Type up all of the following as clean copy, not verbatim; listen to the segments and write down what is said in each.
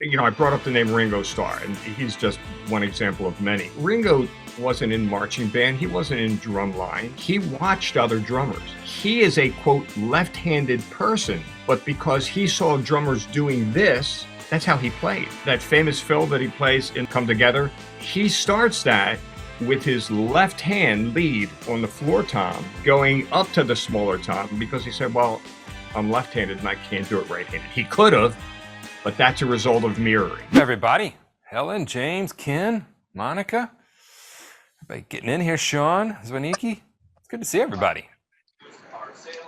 I brought up the name Ringo Starr, and he's just one example of many. Ringo wasn't in marching band. He wasn't in drum line. He watched other drummers. He is a, quote, left-handed person, but because he saw drummers doing this, that's how he played. That famous fill that he plays in Come Together, he starts that with his left hand lead on the floor tom, going up to the smaller tom, because he said, well, I'm left-handed and I can't do it right-handed. He could have, but that's a result of mirroring. Everybody, Helen, James, Ken, Monica, everybody getting in here, Sean, Zwaniki. It's good to see everybody.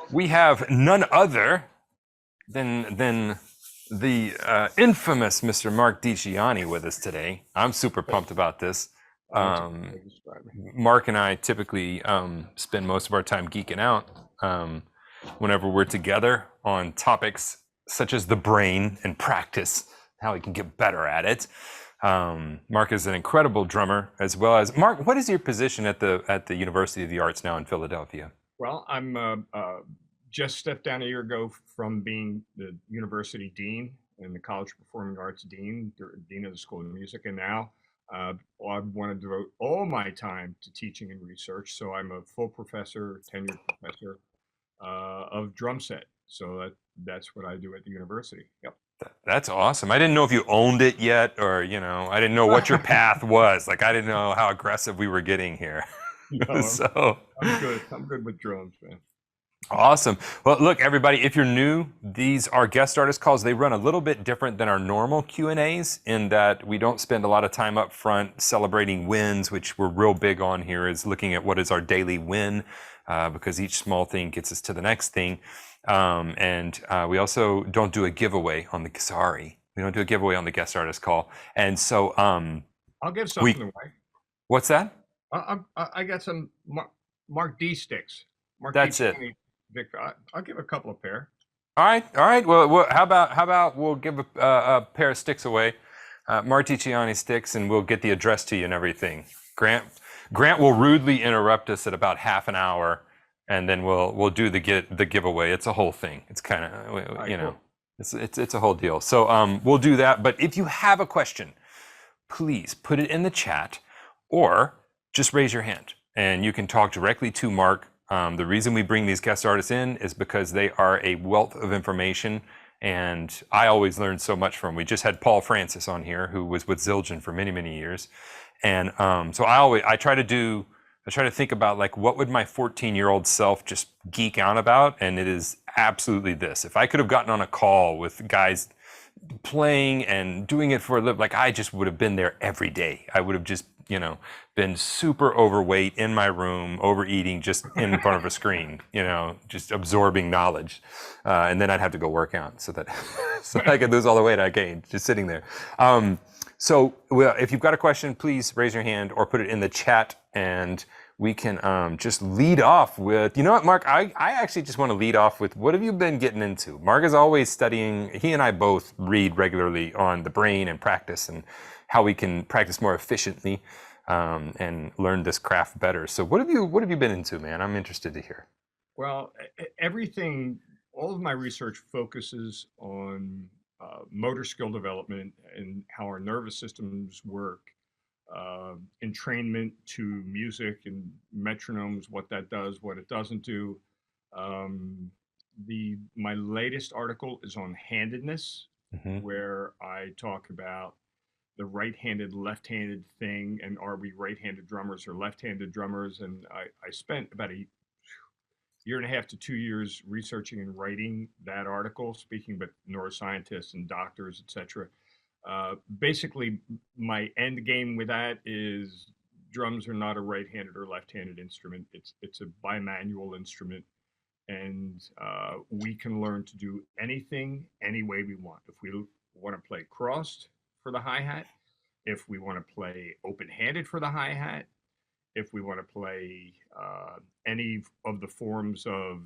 We have none other than the infamous Mr. Marc Dicciani with us today. I'm super pumped about this. Marc and I typically spend most of our time geeking out whenever we're together on topics such as the brain and practice, how we can get better at it. Marc is an incredible drummer, as well as Marc. What is your position at the University of the Arts now in Philadelphia? Well, I'm just stepped down a year ago from being the university dean and the College of Performing Arts dean of the School of Music, and now I want to devote all my time to teaching and research. So I'm a full professor, tenured professor of drum set. So that's what I do at the university. Yep. That's awesome. I didn't know if you owned it yet, or I didn't know what your path was. Like, I didn't know how aggressive we were getting here. No, So I'm good. I'm good with drums, man. Awesome. Well, look, everybody, if you're new, these are guest artist calls. They run a little bit different than our normal Q&As in that we don't spend a lot of time up front celebrating wins, which we're real big on here, is looking at what is our daily win, because each small thing gets us to the next thing. We also don't do a giveaway on the, we don't do a giveaway on the guest artist call. And so I'll give something away. What's that? I got some Marc D sticks. That's it. Victor, I'll give a couple of pair. All right. Well, how about we'll give a pair of sticks away, Marc Dicciani sticks, and we'll get the address to you and everything. Grant will rudely interrupt us at about half an hour, and then we'll do the giveaway. It's a whole thing. It's kind of cool. It's a whole deal. So we'll do that. But if you have a question, please put it in the chat, or just raise your hand, and you can talk directly to Marc. The reason we bring these guest artists in is because they are a wealth of information, and I always learn so much from them. We just had Paul Francis on here, who was with Zildjian for many, many years. And so I try to think about, like, what would my 14-year-old self just geek out about? And it is absolutely this. If I could have gotten on a call with guys playing and doing it for a living, like, I just would have been there every day. I would have just, been super overweight in my room, overeating just in front of a screen, just absorbing knowledge. And then I'd have to go work out so that I could lose all the weight I gained just sitting there. So if you've got a question, please raise your hand or put it in the chat, and we can just lead off with, you know what, Marc, I actually just want to lead off with, what have you been getting into? Marc is always studying. He and I both read regularly on the brain and practice and how we can practice more efficiently and learn this craft better. So what have you been into, man? I'm interested to hear. Well, all of my research focuses on motor skill development and how our nervous systems work, entrainment to music and metronomes, what that does, what it doesn't do. My latest article is on handedness, where I talk about the right-handed, left-handed thing, and are we right-handed drummers or left-handed drummers? And I spent about a year and a half to 2 years researching and writing that article, speaking with neuroscientists and doctors, etc. Basically, my end game with that is drums are not a right-handed or left-handed instrument. It's a bimanual instrument, and we can learn to do anything any way we want. If we want to play crossed for the hi-hat, if we want to play open-handed for the hi-hat, if we want to play any of the forms of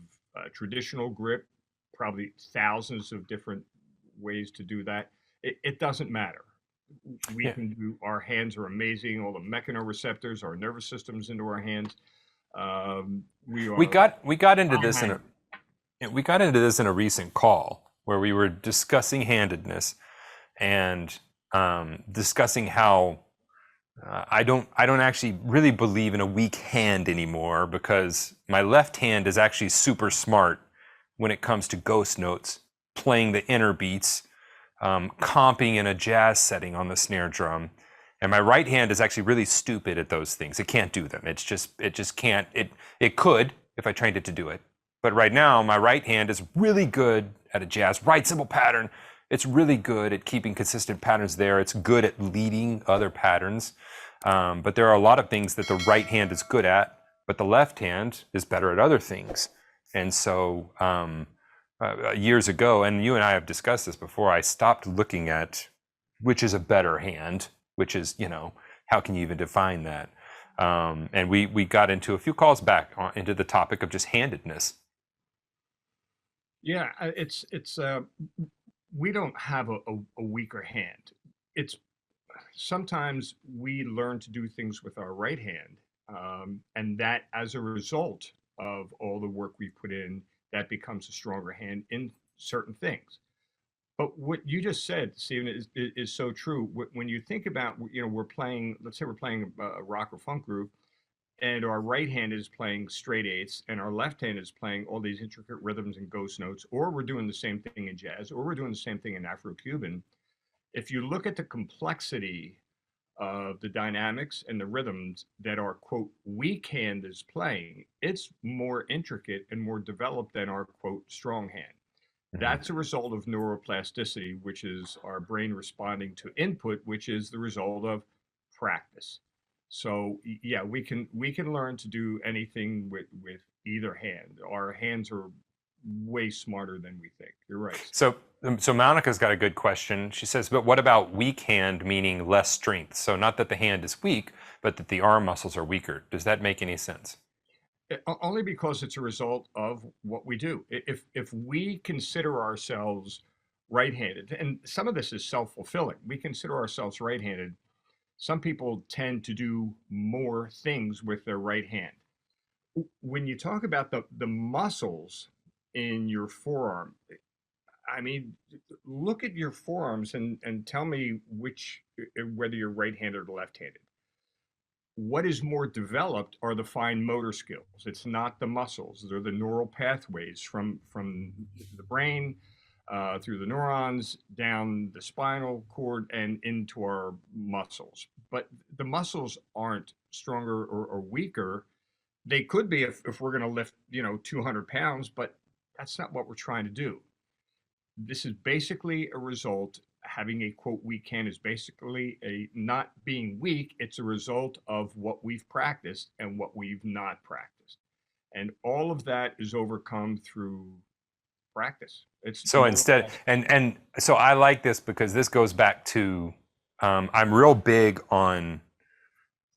traditional grip, probably thousands of different ways to do that. It doesn't matter. We can do, our hands are amazing, all the mechanoreceptors, our nervous systems into our hands. We got into this in a recent call where we were discussing handedness. and discussing how I don't actually really believe in a weak hand anymore, because my left hand is actually super smart when it comes to ghost notes, playing the inner beats, comping in a jazz setting on the snare drum. And my right hand is actually really stupid at those things. It can't do them. It just can't. It could if I trained it to do it. But right now, my right hand is really good at a jazz right cymbal pattern. It's really good at keeping consistent patterns there. It's good at leading other patterns. But there are a lot of things that the right hand is good at, but the left hand is better at other things. And so years ago, and you and I have discussed this before, I stopped looking at which is a better hand, which is, how can you even define that? And we got into a few calls back into the topic of just handedness. Yeah, it's we don't have a weaker hand. It's sometimes we learn to do things with our right hand, and that as a result of all the work we put in, that becomes a stronger hand in certain things. But what you just said, Stephen, is so true. When you think about, we're playing, let's say we're playing a rock or funk group, and our right hand is playing straight eighths, and our left hand is playing all these intricate rhythms and ghost notes, or we're doing the same thing in jazz, or we're doing the same thing in Afro-Cuban. If you look at the complexity of the dynamics and the rhythms that our quote weak hand is playing, it's more intricate and more developed than our quote strong hand. That's a result of neuroplasticity, which is our brain responding to input, which is the result of practice. So yeah, we can learn to do anything with either hand. Our hands are way smarter than we think. You're right, Steve. So Monica's got a good question. She says, but what about weak hand, meaning less strength? So not that the hand is weak, but that the arm muscles are weaker. Does that make any sense? Only because it's a result of what we do. If we consider ourselves right-handed, and some of this is self-fulfilling, we consider ourselves right-handed. Some people tend to do more things with their right hand. When you talk about the muscles in your forearm, I mean, look at your forearms and tell me whether you're right-handed or left-handed. What is more developed are the fine motor skills. It's not the muscles. They're the neural pathways from the brain through the neurons down the spinal cord and into our muscles. But the muscles aren't stronger or weaker. They could be if we're going to lift 200 pounds, but that's not what we're trying to do. This is basically a result. Having a quote weak hand is basically a not being weak. It's a result of what we've practiced and what we've not practiced, and all of that is overcome through practice. It's So instead, and so I like this because this goes back to, I'm real big on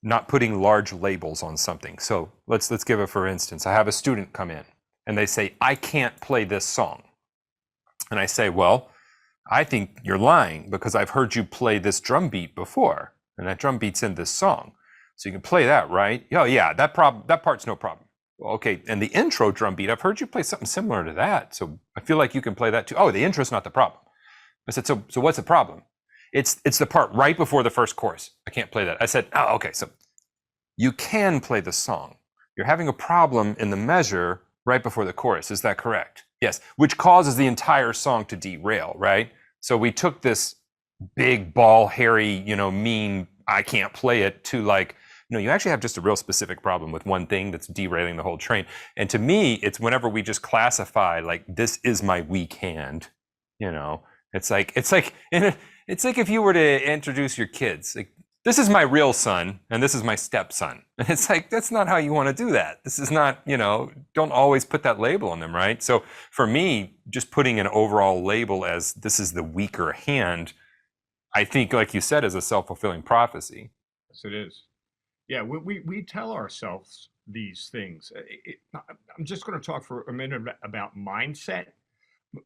not putting large labels on something. So let's give it, for instance, I have a student come in and they say, I can't play this song. And I say, well, I think you're lying because I've heard you play this drum beat before, and that drum beat's in this song. So you can play that, right? Oh yeah, that part's no problem. Well, okay, and the intro drum beat, I've heard you play something similar to that. So I feel like you can play that too. Oh, the intro's not the problem. I said, so what's the problem? It's the part right before the first chorus. I can't play that. I said, oh, okay, so you can play the song. You're having a problem in the measure right before the chorus. Is that correct? Yes, which causes the entire song to derail, right? So we took this big ball, hairy, mean, I can't play it, to like, no, you actually have just a real specific problem with one thing that's derailing the whole train. And to me, it's whenever we just classify like, this is my weak hand, it's like if you were to introduce your kids, like, this is my real son and this is my stepson. And it's like, that's not how you want to do that. This is not, don't always put that label on them, right? So for me, just putting an overall label as this is the weaker hand, I think, like you said, is a self-fulfilling prophecy. Yes, it is. Yeah, we tell ourselves these things. I'm just going to talk for a minute about mindset.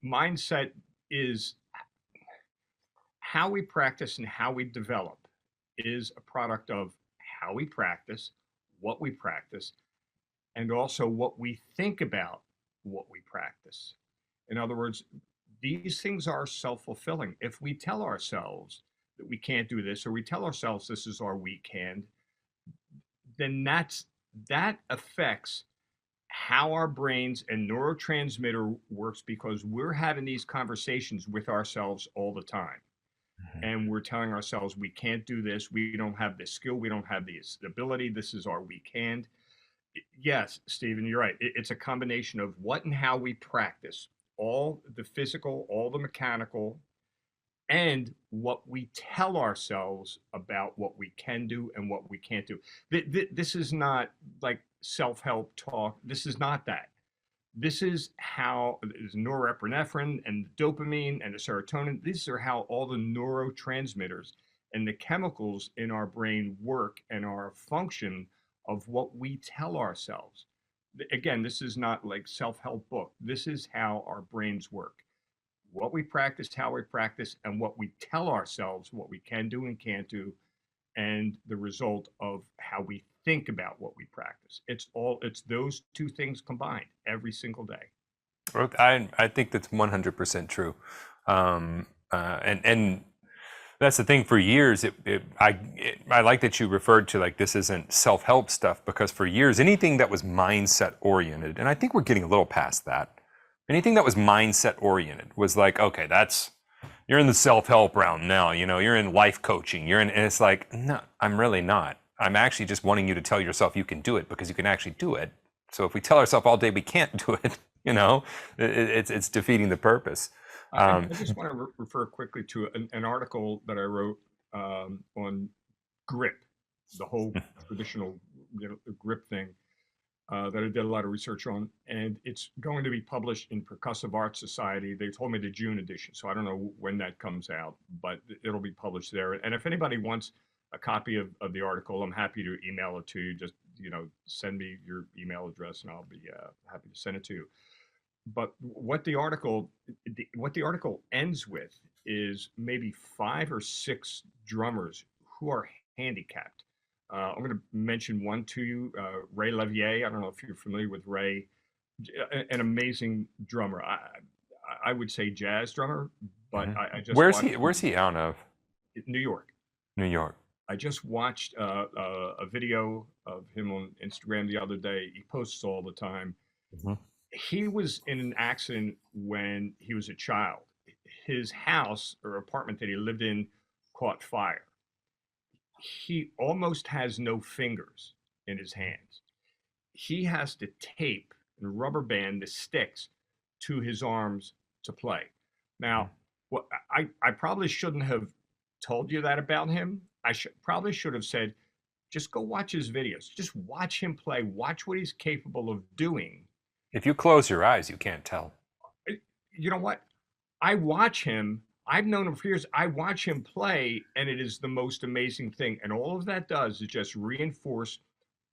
Mindset is how we practice and how we develop is a product of how we practice, what we practice, and also what we think about what we practice. In other words, these things are self-fulfilling. If we tell ourselves that we can't do this, or we tell ourselves this is our weak hand, then that affects how our brains and neurotransmitter works, because we're having these conversations with ourselves all the time. And we're telling ourselves we can't do this, we don't have the skill, we don't have the ability, this is our weak hand. Yes, Stephen, you're right. It's a combination of what and how we practice, all the physical, all the mechanical, and what we tell ourselves about what we can do and what we can't do. This is not like self-help talk. This is not that. This is how is norepinephrine and dopamine and the serotonin. These are how all the neurotransmitters and the chemicals in our brain work and our function of what we tell ourselves. Again, this is not like self-help book. This is how our brains work. What we practice, how we practice, and what we tell ourselves what we can do and can't do, and the result of how we think about what we practice. It's those two things combined every single day. I think that's 100% true. And that's the thing. For years, I like that you referred to like this isn't self-help stuff, because for years anything that was mindset oriented, and I think we're getting a little past that. Anything that was mindset oriented was like, okay, you're in the self-help realm now. You're in life coaching. And it's like, no, I'm really not. I'm actually just wanting you to tell yourself you can do it, because you can actually do it. So if we tell ourselves all day we can't do it, it's defeating the purpose. I just want to refer quickly to an article that I wrote on grip, the whole traditional grip thing that I did a lot of research on, and it's going to be published in Percussive Arts Society. They told me the June edition, so I don't know when that comes out, but it'll be published there. And if anybody wants a copy of the article, I'm happy to email it to you. Just send me your email address, and I'll be happy to send it to you. But what the article ends with is maybe 5 or 6 drummers who are handicapped. I'm going to mention one to you, Ray Levier. I don't know if you're familiar with Ray, an amazing drummer. I would say jazz drummer, but I just where's he out of? New York. New York. I just watched a video of him on Instagram the other day. He posts all the time. He was in an accident when he was a child. His house or apartment that he lived in caught fire. He almost has no fingers in his hands. He has to tape and rubber band the sticks to his arms to play. Now, what I probably shouldn't have told you that about him. I probably should have said, just go watch his videos. Just watch him play. Watch what he's capable of doing. If you close your eyes, you can't tell. You know what? I watch him. I've known him for years. I watch him play, and it is the most amazing thing. And all of that does is just reinforce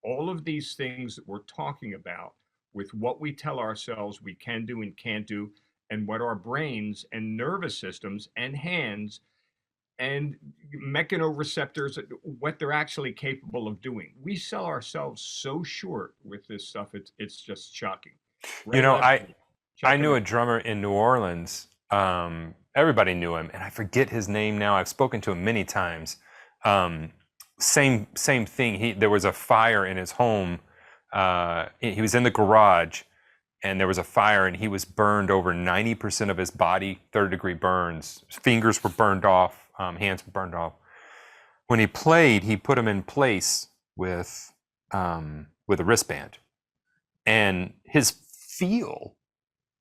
all of these things that we're talking about with what we tell ourselves we can do and can't do, and what our brains and nervous systems and hands and mechanoreceptors, what they're actually capable of doing. We sell ourselves so short with this stuff. It's just shocking. I knew a drummer in New Orleans. Everybody knew him, and I forget his name now. I've spoken to him many times. Same thing. There was a fire in his home. He was in the garage, and there was a fire, and he was burned over 90% of his body, 3rd-degree burns. His fingers were burned off, hands were burned off. When he played, he put them in place with a wristband, and his feel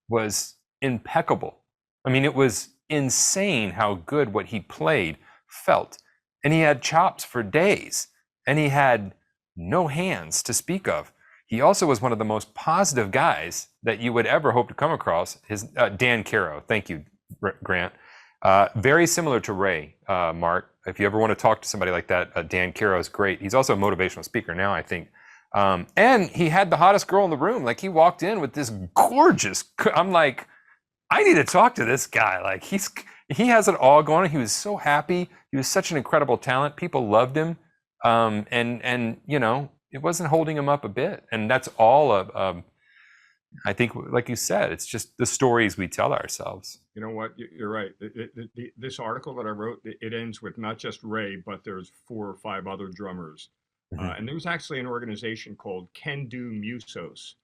was impeccable. I mean, it was insane how good what he played felt. And he had chops for days, and he had no hands to speak of. He also was one of the most positive guys that you would ever hope to come across. Dan Caro, thank you, Grant. Very similar to Ray, Mark. If you ever want to talk to somebody like that, Dan Caro is great. He's also a motivational speaker now, I think. And he had the hottest girl in the room. Like, he walked in with this gorgeous, I'm like, I need to talk to this guy. Like, he has it all going on. He was so happy. He was such an incredible talent. People loved him. And it wasn't holding him up a bit. And that's all I think, like you said, it's just the stories we tell ourselves. You know what? You're right. This article that I wrote, it ends with not just Ray, but there's 4 or 5 other drummers. Mm-hmm. And there's actually an organization called Can Do Musos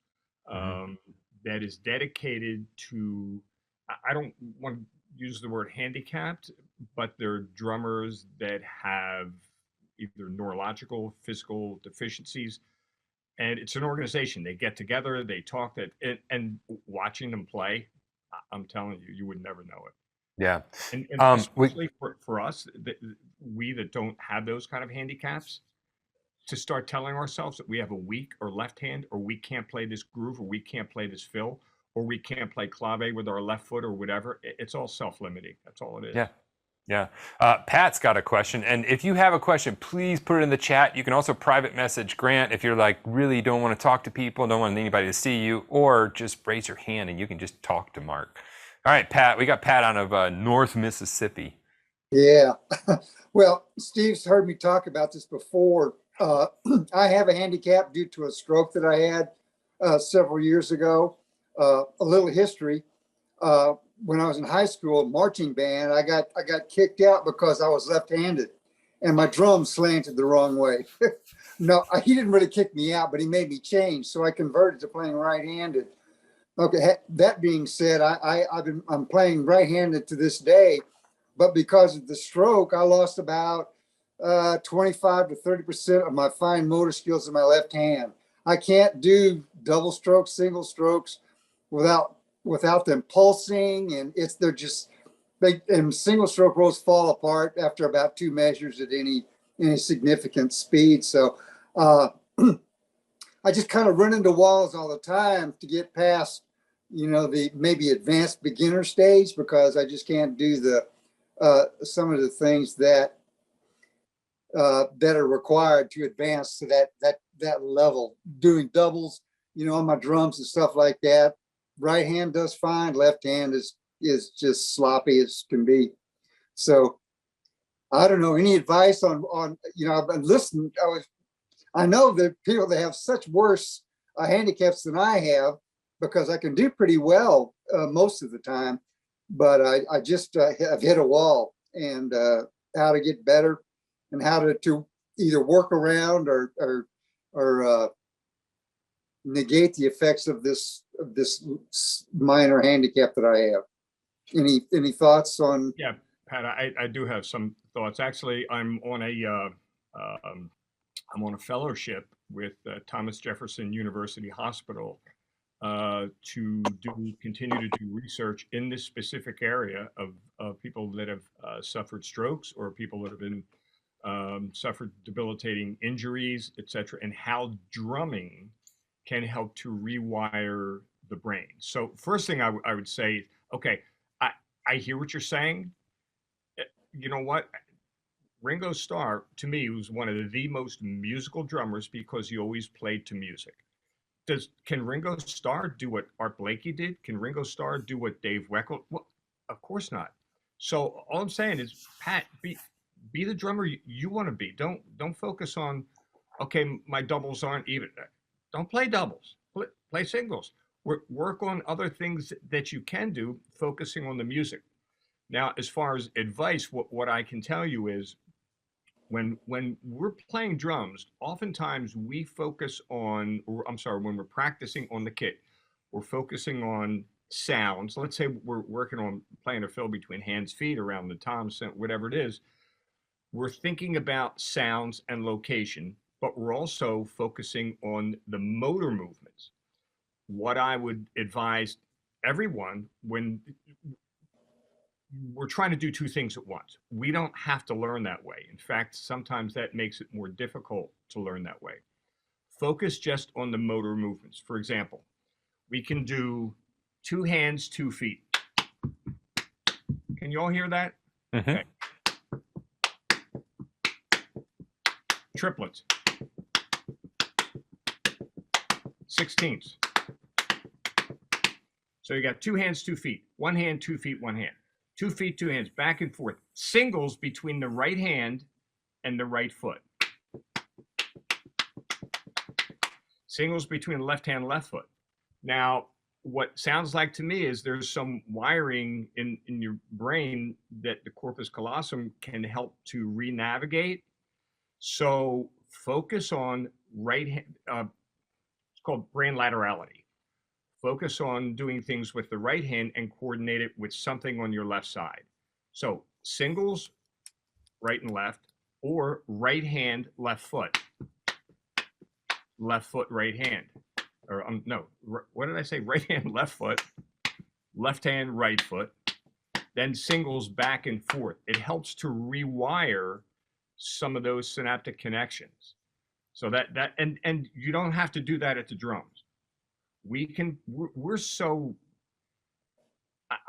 Mm-hmm. um, that is dedicated to, I don't want to use the word handicapped, but they're drummers that have either neurological, physical deficiencies. And it's an organization. They get together, they talk, and watching them play, I'm telling you, you would never know it. Yeah. And We especially for us, we that don't have those kind of handicaps, to start telling ourselves that we have a weak or left hand, or we can't play this groove, or we can't play this fill, or we can't play clave with our left foot or whatever, it's all self-limiting. That's all it yeah. is. Yeah. Pat's got a question. And if you have a question, please put it in the chat. You can also private message Grant if you're like really don't want to talk to people, don't want anybody to see you, or just raise your hand and you can just talk to Marc. All right, Pat, we got Pat out of North Mississippi. Yeah. Well, Steve's heard me talk about this before. I have a handicap due to a stroke that I had several years ago. A little history. When I was in high school marching band, I got kicked out because I was left-handed and my drum slanted the wrong way. No, he didn't really kick me out, but he made me change. So I converted to playing right-handed. Okay, that being said, I'm playing right-handed to this day, but because of the stroke, I lost about 25 to 30% of my fine motor skills in my left hand. I can't do double strokes, single strokes without them pulsing, and they're just and single stroke rolls fall apart after about 2 measures at any significant speed. So I just kind of run into walls all the time to get past, the maybe advanced beginner stage, because I just can't do the some of the things that are required to advance to that level. Doing doubles, on my drums and stuff like that. Right hand does fine. Left hand is just sloppy as can be. So I don't know. Any advice on I've been listening. I know that people that have such worse handicaps than I have, because I can do pretty well most of the time, but I just have hit a wall, and how to get better and how to either work around or negate the effects of this minor handicap that I have. Any thoughts on? Yeah, Pat, I do have some thoughts. Actually, I'm on a fellowship with Thomas Jefferson University Hospital to continue to do research in this specific area of people that have suffered strokes, or people that have been suffered debilitating injuries, etc., and how drumming can help to rewire the brain. So first thing I would say, okay, I hear what you're saying. You know what? Ringo Starr, to me, was one of the most musical drummers because he always played to music. Can Ringo Starr do what Art Blakey did? Can Ringo Starr do what Dave Weckl? Well, of course not. So all I'm saying is, Pat, be the drummer you want to be. Don't focus on, okay, my doubles aren't even. Don't play doubles. Play singles. Work on other things that you can do, focusing on the music. Now, as far as advice, what I can tell you is, when we're playing drums, oftentimes we focus on, or I'm sorry, when we're practicing on the kit, we're focusing on sounds. Let's say we're working on playing a fill between hands, feet, around the tom, whatever it is. We're thinking about sounds and location, but we're also focusing on the motor movements. What I would advise everyone, when we're trying to do 2 things at once, we don't have to learn that way. In fact, sometimes that makes it more difficult to learn that way. Focus just on the motor movements. For example, we can do 2 hands, 2 feet. Can you all hear that? Mm-hmm. Okay. Triplets. 16ths. So you got 2 hands, 2 feet. 1 hand, 2 feet, 1 hand. 2 feet, 2 hands, back and forth. Singles between the right hand and the right foot. Singles between the left hand and left foot. Now, what sounds like to me is there's some wiring in your brain that the corpus callosum can help to re-navigate. So focus on right hand, it's called brain laterality. Focus on doing things with the right hand and coordinate it with something on your left side. So singles, right and left, or right hand, left foot, right hand. Or no, what did I say? Right hand, left foot, left hand, right foot, then singles back and forth. It helps to rewire some of those synaptic connections. So and you don't have to do that at the drums. We're so,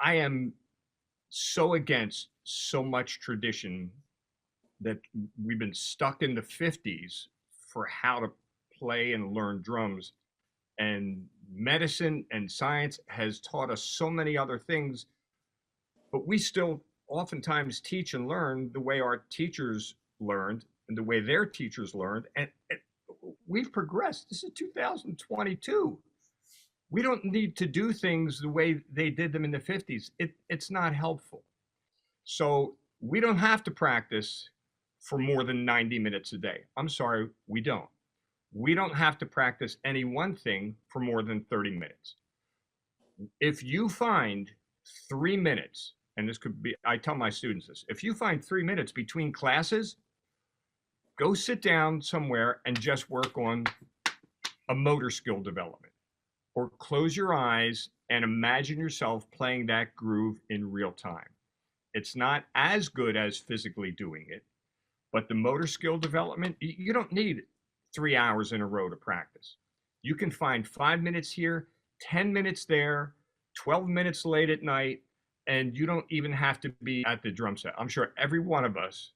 I am so against so much tradition that we've been stuck in the 50s for how to play and learn drums. And medicine and science has taught us so many other things, but we still oftentimes teach and learn the way our teachers learned and the way their teachers learned. And we've progressed. This is 2022. We don't need to do things the way they did them in the 50s. It's not helpful. So we don't have to practice for more than 90 minutes a day. I'm sorry, we don't. We don't have to practice any one thing for more than 30 minutes. If you find 3 minutes, and this could be, I tell my students this, if you find 3 minutes between classes, go sit down somewhere and just work on a motor skill development. Or close your eyes and imagine yourself playing that groove in real time. It's not as good as physically doing it, but the motor skill development, you don't need 3 hours in a row to practice. You can find 5 minutes here, 10 minutes there, 12 minutes late at night, and you don't even have to be at the drum set. I'm sure every one of us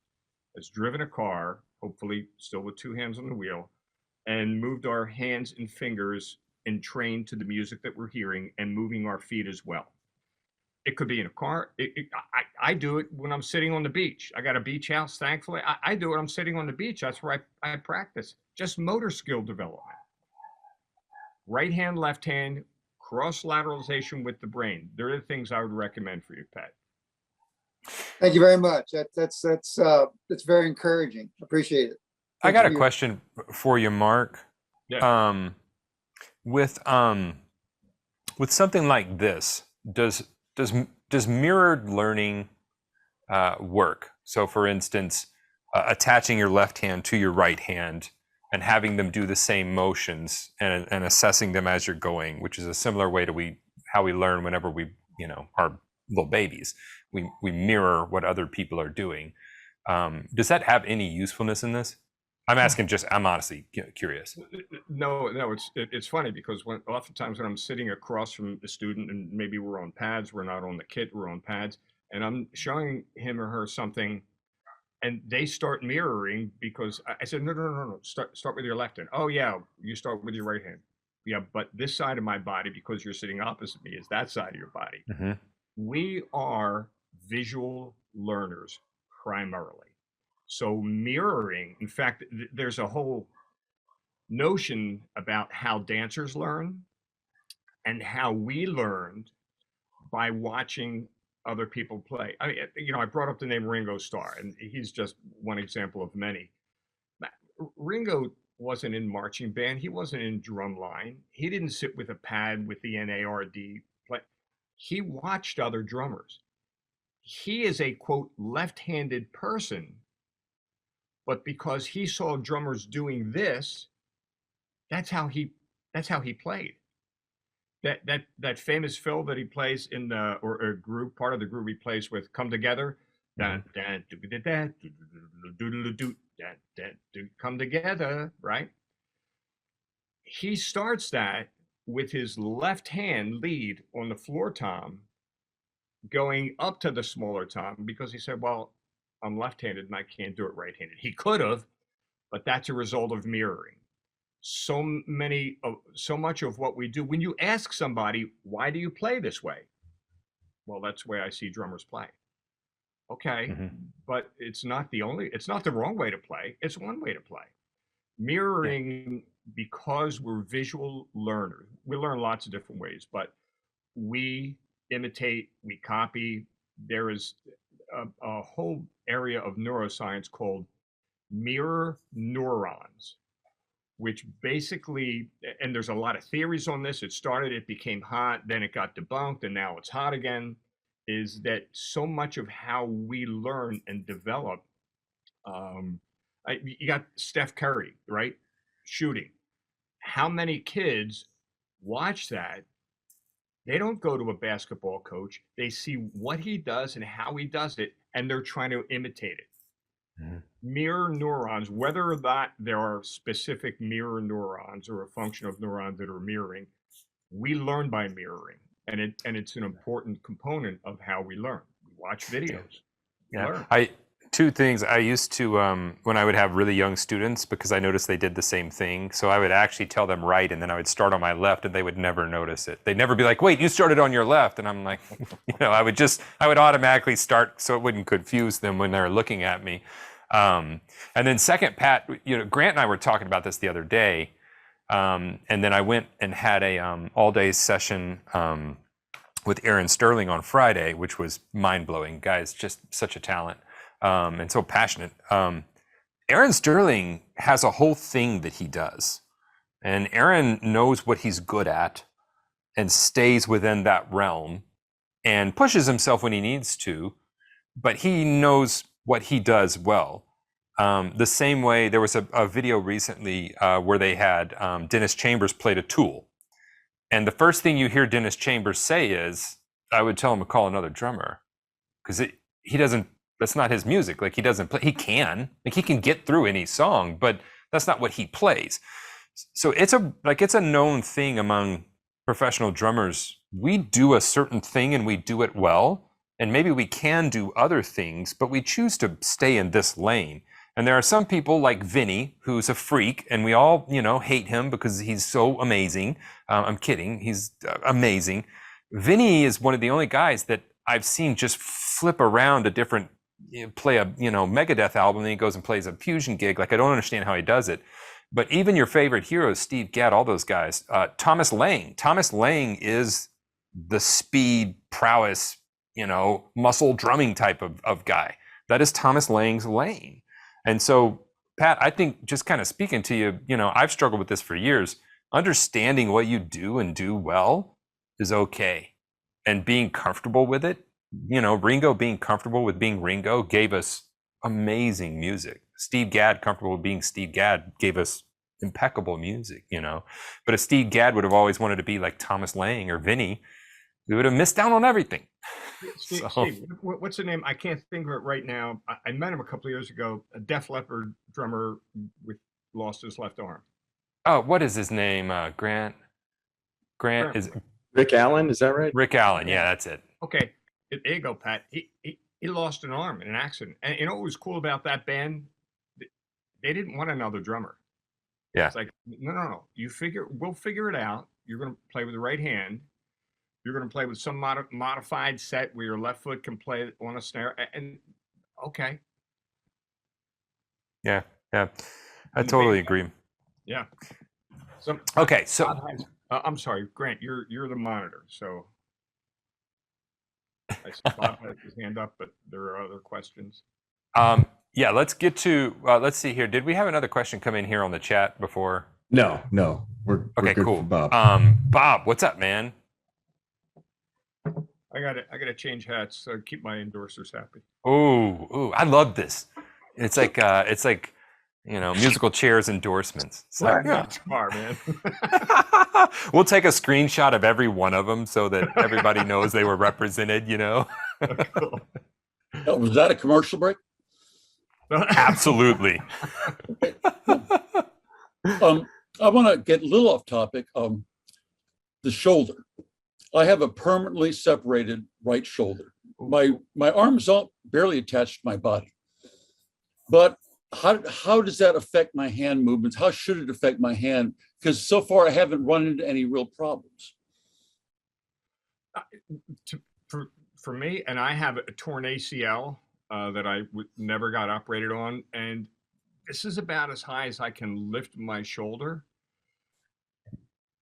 has driven a car, hopefully still with 2 hands on the wheel, and moved our hands and fingers and trained to the music that we're hearing and moving our feet as well. It could be in a car. I do it when I'm sitting on the beach. I got a beach house, thankfully. I do it. I'm sitting on the beach. That's where I practice. Just motor skill development. Right hand, left hand, cross lateralization with the brain. They're the things I would recommend for you, Pat. Thank you very much. That's very encouraging. Appreciate it. I got a question for you, Mark. Yeah. With something like this, does mirrored learning work? So, for instance, attaching your left hand to your right hand and having them do the same motions and assessing them as you're going, which is a similar way to how we learn whenever we are little babies. We mirror what other people are doing. Does that have any usefulness in this? I'm honestly curious. No, it's funny because oftentimes when I'm sitting across from a student and maybe we're on pads, we're not on the kit, we're on pads, and I'm showing him or her something and they start mirroring because I said, no, start with your left hand. Oh yeah, you start with your right hand. Yeah, but this side of my body, because you're sitting opposite me, is that side of your body. Mm-hmm. We are visual learners primarily. So mirroring, in fact, there's a whole notion about how dancers learn and how we learned by watching other people play. I mean, I brought up the name Ringo Starr, and he's just one example of many. Ringo wasn't in marching band. He wasn't in drumline. He didn't sit with a pad with the NARD play. He watched other drummers. He is a, quote, left-handed person, but because he saw drummers doing this, that's how he played. That famous fill that he plays in the or a group, part of the group he plays with, Come Together. Come Together, right? He starts that with his left hand lead on the floor tom, going up to the smaller tom because he said, well, I'm left-handed and I can't do it right-handed. He could have, but that's a result of mirroring. So much of what we do, when you ask somebody, why do you play this way? Well, that's the way I see drummers play. Okay, mm-hmm. But it's not the wrong way to play. It's one way to play. Mirroring, because we're visual learners, we learn lots of different ways, but we imitate, we copy. There is a whole area of neuroscience called mirror neurons, which basically, and there's a lot of theories on this. It started, it became hot, then it got debunked, and now it's hot again. Is that so much of how we learn and develop? You got Steph Curry, right? Shooting. How many kids watch that? They don't go to a basketball coach. They see what he does and how he does it, and they're trying to imitate it. Mirror neurons, whether or not there are specific mirror neurons or a function of neurons that are mirroring, we learn by mirroring, and it's an important component of how we learn. We watch videos. Yeah, two things. I used to when I would have really young students, because I noticed they did the same thing. So I would actually tell them right, and then I would start on my left, and they would never notice it. They'd never be like, "Wait, you started on your left," and I'm like, I would automatically start so it wouldn't confuse them when they were looking at me. And then second, Pat, Grant and I were talking about this the other day, and then I went and had a all-day session with Aaron Sterling on Friday, which was mind-blowing. Guy's just such a talent. And so passionate. Aaron Sterling has a whole thing that he does, and Aaron knows what he's good at and stays within that realm and pushes himself when he needs to, but he knows what he does well. The same way, there was a video recently where they had Dennis Chambers played a Tool, and the first thing you hear Dennis Chambers say is, I would tell him to call another drummer, because he doesn't, that's not his music. Like, he doesn't play, he can get through any song, but that's not what he plays. So it's a known thing among professional drummers. We do a certain thing and we do it well, and maybe we can do other things, but we choose to stay in this lane. And there are some people like Vinny, who's a freak, and we all, hate him because he's so amazing. I'm kidding, he's amazing. Vinny is one of the only guys that I've seen just flip around a different, play a Megadeth album, and he goes and plays a fusion gig. Like, I don't understand how he does it. But even your favorite heroes, Steve Gadd, all those guys, Thomas Lang is the speed, prowess, muscle drumming type of guy. That is Thomas Lang's lane. And so, Pat, I think, just kind of speaking to you, I've struggled with this for years. Understanding what you do and do well is okay, and being comfortable with it. Ringo being comfortable with being Ringo gave us amazing music. Steve Gadd, comfortable with being Steve Gadd, gave us impeccable music, But if Steve Gadd would have always wanted to be like Thomas Lang or Vinny, we would have missed out on everything. Steve, what's the name? I can't think of it right now. I met him a couple of years ago, a Def Leppard drummer lost his left arm. Oh, what is his name? Grant is Rick Allen, is that right? Rick Allen, yeah, that's it. Okay. There you go, Pat. He lost an arm in an accident. And what was cool about that band? They didn't want another drummer. Yeah. It's like, no. We'll figure it out. You're going to play with the right hand. You're going to play with some modified set where your left foot can play on a snare. And okay. Yeah. I totally agree. Yeah. Okay, so I'm sorry, Grant. You're the monitor, so. I see Bob has his hand up, but there are other questions. Yeah, let's get to, let's see here. Did we have another question come in here on the chat before? No, we're okay, good cool. for Bob. Bob, what's up, man? I gotta change hats, so keep my endorsers happy. Ooh, I love this. It's like musical chairs endorsements. It's like, Car, man. We'll take a screenshot of every one of them so that everybody knows they were represented, Cool. Oh, was that a commercial break? Absolutely. I want to get a little off topic. The shoulder. I have a permanently separated right shoulder. My arms are barely attached to my body. But how does that affect my hand movements? How should it affect my hand? Because so far I haven't run into any real problems. For me, and I have a torn ACL that I never got operated on, and this is about as high as I can lift my shoulder.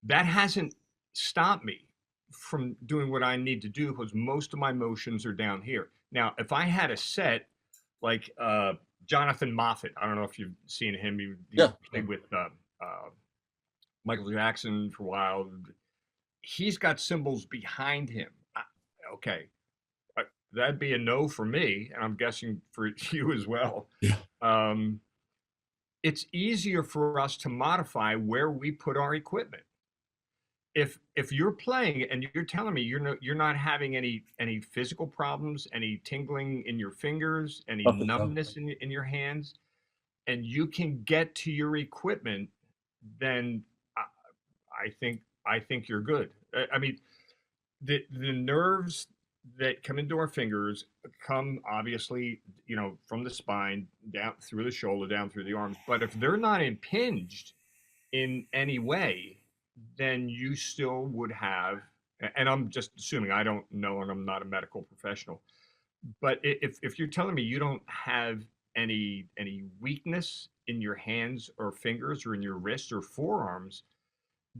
That hasn't stopped me from doing what I need to do because most of my motions are down here. Now, if I had a set like Jonathan Moffat, I don't know if you've seen him. He Yeah. played with Michael Jackson for a while. He's got symbols behind him. Okay, that'd be a no for me, and I'm guessing for you as well. Yeah. It's easier for us to modify where we put our equipment. If you're playing and you're telling me you're not having any physical problems, any tingling in your fingers, any Nothing, no. numbness in your hands, and you can get to your equipment, then I think you're good. I mean, the nerves that come into our fingers come obviously, from the spine down through the shoulder, down through the arms. But if they're not impinged in any way, then you still would have, and I'm just assuming, I don't know, and I'm not a medical professional, but if you're telling me you don't have any weakness in your hands or fingers or in your wrists or forearms,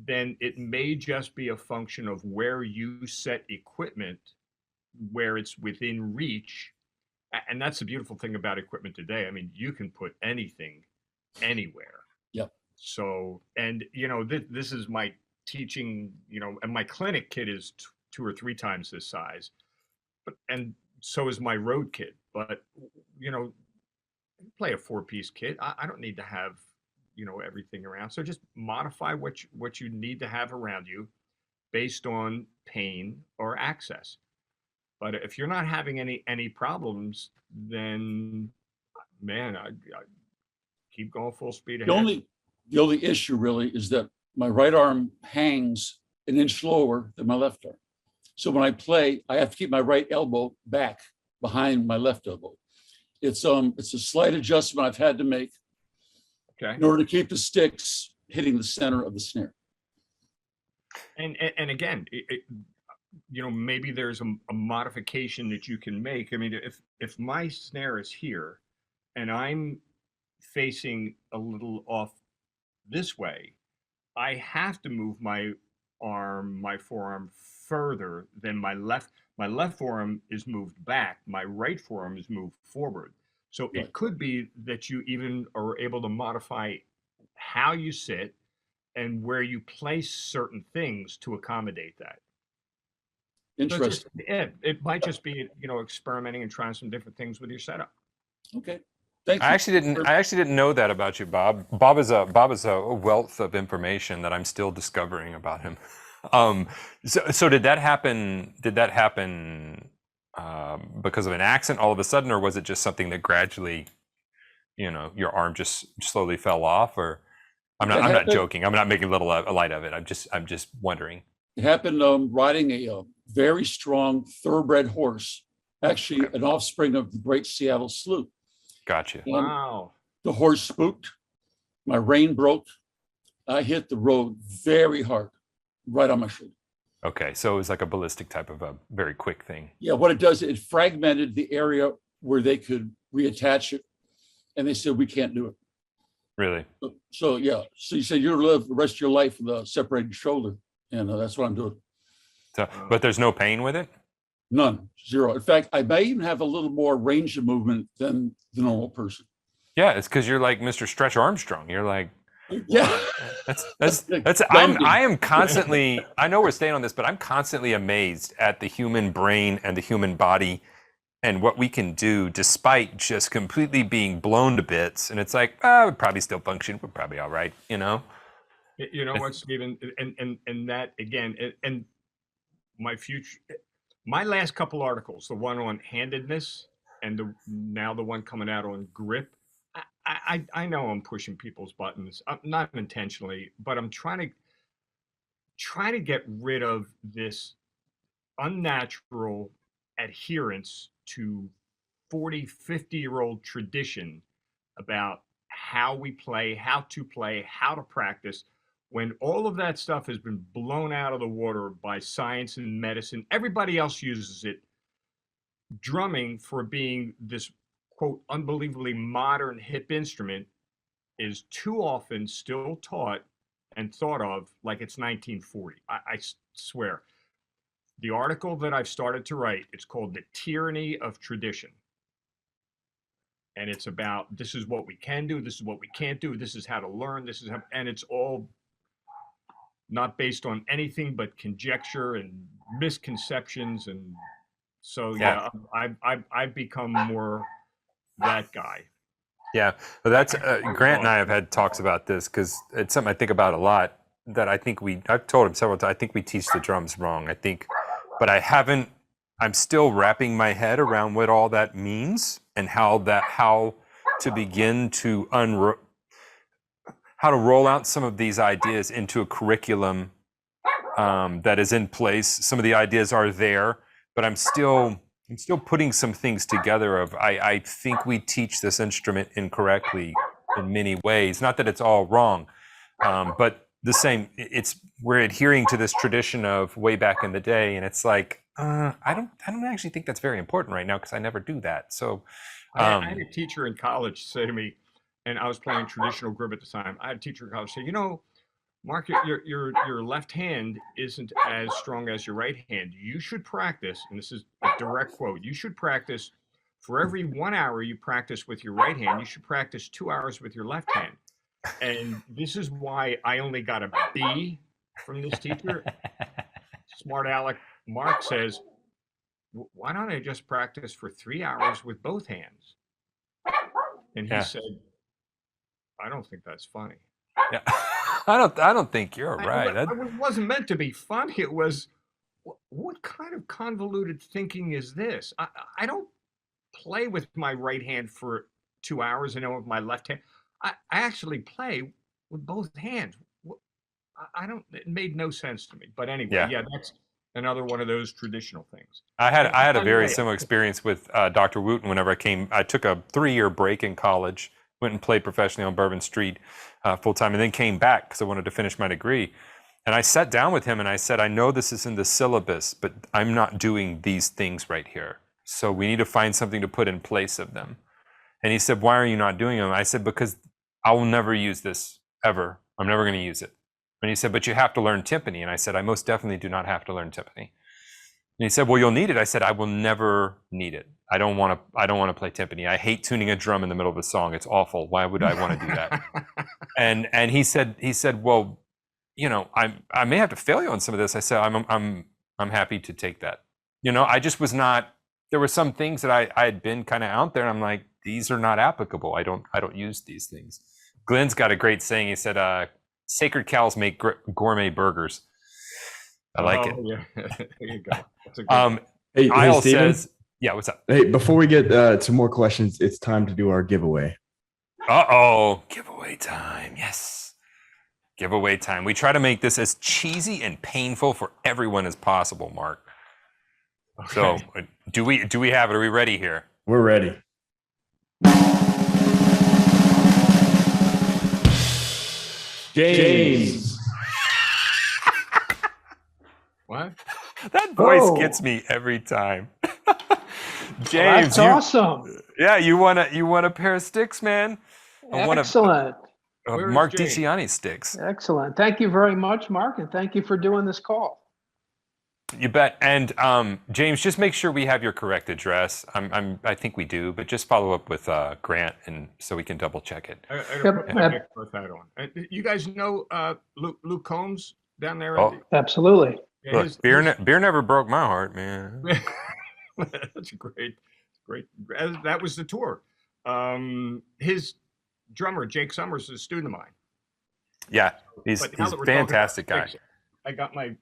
then it may just be a function of where you set equipment, where it's within reach. And that's the beautiful thing about equipment today. I mean, you can put anything anywhere. Yep. So, and this is my teaching, and my clinic kit is 2 or 3 times this size, and so is my road kit. But play a 4-piece kit. I don't need to have everything around. So just modify what you need to have around you based on pain or access. But if you're not having any problems, then man, I keep going full speed ahead. The only issue really is that my right arm hangs an inch lower than my left arm. So when I play, I have to keep my right elbow back behind my left elbow. It's a slight adjustment I've had to make in order to keep the sticks hitting the center of the snare. And again, maybe there's a modification that you can make. I mean, if my snare is here and I'm facing a little off this way, I have to move my forearm further than my left. My left forearm is moved back. My right forearm is moved forward. So it could be that you even are able to modify how you sit and where you place certain things to accommodate that. Interesting. So it might just be, experimenting and trying some different things with your setup. Okay. Thank you. I actually didn't know that about you, Bob. Bob is a wealth of information that I'm still discovering about him. So did that happen? Because of an accident all of a sudden, or was it just something that gradually, your arm just slowly fell off? Or I'm not joking. I'm not making a light of it. I'm just wondering. It happened riding a very strong thoroughbred horse, actually an offspring of the Great Seattle Slough. Gotcha. And wow. The horse spooked. My rein broke. I hit the road very hard, right on my shoulder. Okay, so it was like a ballistic type of a very quick thing. Yeah, what it does, it fragmented the area where they could reattach it, and they said, we can't do it. Really? So you said you'll live the rest of your life with a separated shoulder, and that's what I'm doing. So, but there's no pain with it? None, zero. In fact, I may even have a little more range of movement than the normal person. Yeah, it's because you're like Mr. Stretch Armstrong. You're like, yeah. I am constantly, I know we're staying on this, but I'm constantly amazed at the human brain and the human body and what we can do despite just completely being blown to bits. And it's like, we'd probably still function. We're probably all right, You know what, Stephen, and that again, and my last couple articles, the one on handedness and now the one coming out on grip, I know I'm pushing people's buttons, not intentionally, but I'm trying to get rid of this unnatural adherence to 40, 50-year-old tradition about how we play, how to practice, when all of that stuff has been blown out of the water by science and medicine. Everybody else uses it. Drumming, for being this quote unbelievably modern hip instrument, is too often still taught and thought of like it's 1940. I swear. the article that I've started to write, it's called The Tyranny of Tradition. And it's about, this is what we can do, this is what we can't do, this is how to learn, this is how, and it's all not based on anything but conjecture and misconceptions. And so, yeah, I've become more that guy. Yeah, well, that's Grant and I have had talks about this because it's something I think about a lot. That I think I've told him several times. I think we teach the drums wrong. But I haven't. I'm still wrapping my head around what all that means and how to begin to how to roll out some of these ideas into a curriculum that is in place. Some of the ideas are there, but I'm still putting some things together of I think we teach this instrument incorrectly in many ways. Not that it's all wrong, but the same, we're adhering to this tradition of way back in the day, and it's like I don't actually think that's very important right now because I never do that. So I had a teacher in college say to me, and I was playing traditional grip at the time. I had a teacher in college say, Mark, your left hand isn't as strong as your right hand. You should practice, and this is a direct quote, you should practice for every 1 hour you practice with your right hand, you should practice 2 hours with your left hand. And this is why I only got a B from this teacher. Smart aleck Mark says, why don't I just practice for 3 hours with both hands? And he said, I don't think that's funny. Yeah. I don't think you're right. It wasn't meant to be funny. It was, what kind of convoluted thinking is this? I don't play with my right hand for 2 hours and then with my left hand. I actually play with both hands. It made no sense to me. But anyway, that's another one of those traditional things. I had a very similar experience with Dr. Wooten whenever I took a 3-year break in college, went and played professionally on Bourbon Street full time, and then came back because I wanted to finish my degree. And I sat down with him and I said, I know this is in the syllabus, but I'm not doing these things right here. So we need to find something to put in place of them. And he said, why are you not doing them? I said, because I will never use this ever. I'm never going to use it. And he said, but you have to learn timpani. And I said, I most definitely do not have to learn timpani. And he said, well, you'll need it. I said, I will never need it. I don't want to play timpani. I hate tuning a drum in the middle of a song. It's awful. Why would I want to do that? and he said, well, I may have to fail you on some of this. I said, I'm happy to take that. I just was not. There were some things that I had been kind of out there, and I'm like, these are not applicable. I don't use these things. Glenn's got a great saying. He said, sacred cows make gourmet burgers. I like it. Yeah. There you go. That's a good hey, Isle Steven? says, yeah, what's up? Hey, before we get to more questions, it's time to do our giveaway. Uh-oh, giveaway time. Yes. Giveaway time. We try to make this as cheesy and painful for everyone as possible, Mark. Okay. So do we have it? Are we ready here? We're ready. James. What? That voice gets me every time. James, that's awesome. Yeah, you want a pair of sticks, man? Excellent. Marc Dicciani sticks. Excellent. Thank you very much, Mark, and thank you for doing this call. You bet. And James, just make sure we have your correct address. I think we do, but just follow up with Grant, and so we can double check it. I put my Vic Firth hat on. You guys know Luke Combs down there? Oh, absolutely. Yeah, look, beer never broke my heart, man. That's great. That was the tour. His drummer Jake Summers is a student of mine. Yeah, he's a fantastic guy. I got my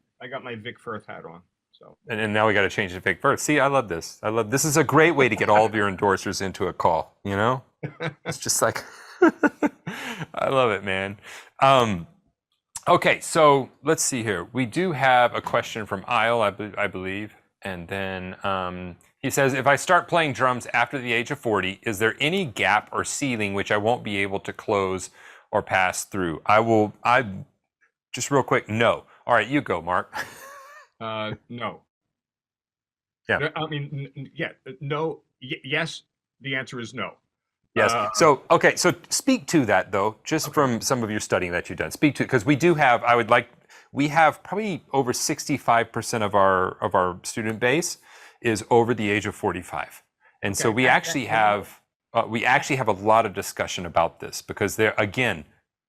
Vic Firth hat on. So and now we got to change to Vic Firth. See, I love this. This is a great way to get all of your endorsers into a call. It's just like I love it, man. Okay, so let's see here. We do have a question from Isle, I believe, and then he says, if I start playing drums after the age of 40, is there any gap or ceiling which I won't be able to close or pass through? Just real quick, no. All right, you go, Mark. No. Yeah. I mean, yeah, no. Yes, the answer is no. Yes. So speak to that, though, just from some of your studying that you've done. Speak to, because we do have, I would like we have probably over 65% of our student base is over the age of 45. And so Okay, we actually have a lot of discussion about this, because they're, again,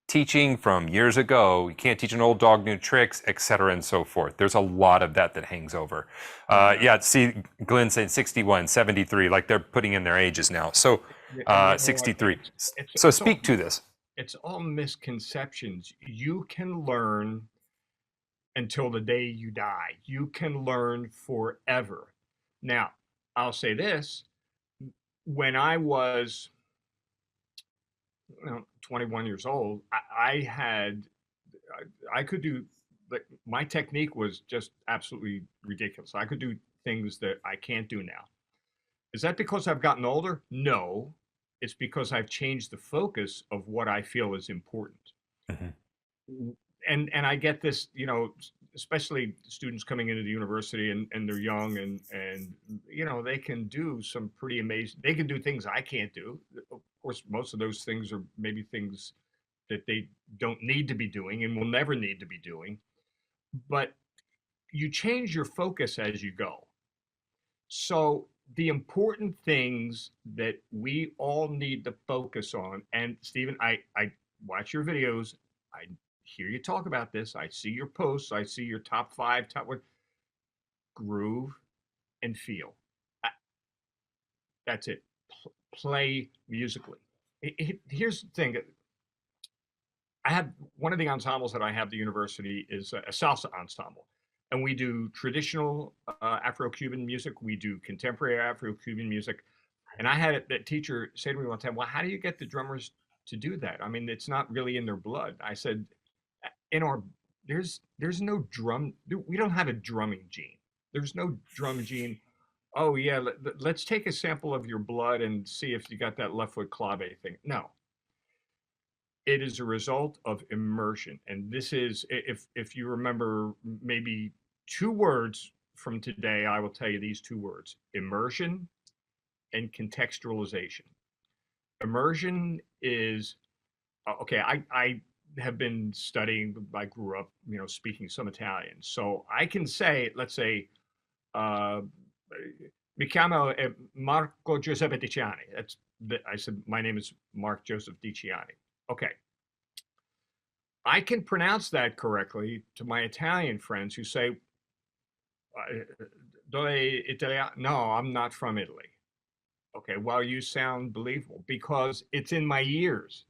teaching from years ago, you can't teach an old dog new tricks, et cetera, and so forth. There's a lot of that hangs over. Yeah, see, Glenn saying 61, 73, like they're putting in their ages now. So you know what? 63. It's So it's all speak to this. it's all misconceptions. You can learn until the day you die. You can learn forever. Now, I'll say this: when I was 21 years old, I could do, like, my technique was just absolutely ridiculous. I could do things that I can't do now. Is that because I've gotten older? No, it's because I've changed the focus of what I feel is important. Mhm. And I get this, especially students coming into the university, and they're young, and they can do some pretty amazing, they can do things I can't do. Of course, most of those things are maybe things that they don't need to be doing and will never need to be doing. But you change your focus as you go. So the important things that we all need to focus on, and Stephen, I watch your videos, I hear you talk about this, I see your posts, I see your top 5, top one, groove and feel. I- That's it. Play musically. Here's the thing. I have one of the ensembles that I have at the university is a salsa ensemble, and we do traditional Afro-Cuban music. We do contemporary Afro-Cuban music, and I had that teacher say to me one time, "Well, how do you get the drummers to do that? I mean, it's not really in their blood." I said, "In our there's no drum. We don't have a drumming gene. There's no drum gene. Oh yeah, let's take a sample of your blood and see if you got that left foot clave thing. No, it is a result of immersion. And this is, if you remember maybe 2 words from today, I will tell you these 2 words: immersion and contextualization. Immersion is okay. I have been studying. I grew up, speaking some Italian, so I can say, let's say, uh, mi chiamo Marco Giuseppe Dicciani. I said my name is Marc Joseph Dicciani. Okay, I can pronounce that correctly to my Italian friends who say, Dove Italia? No, I'm not from Italy. Okay, well, you sound believable because it's in my ears.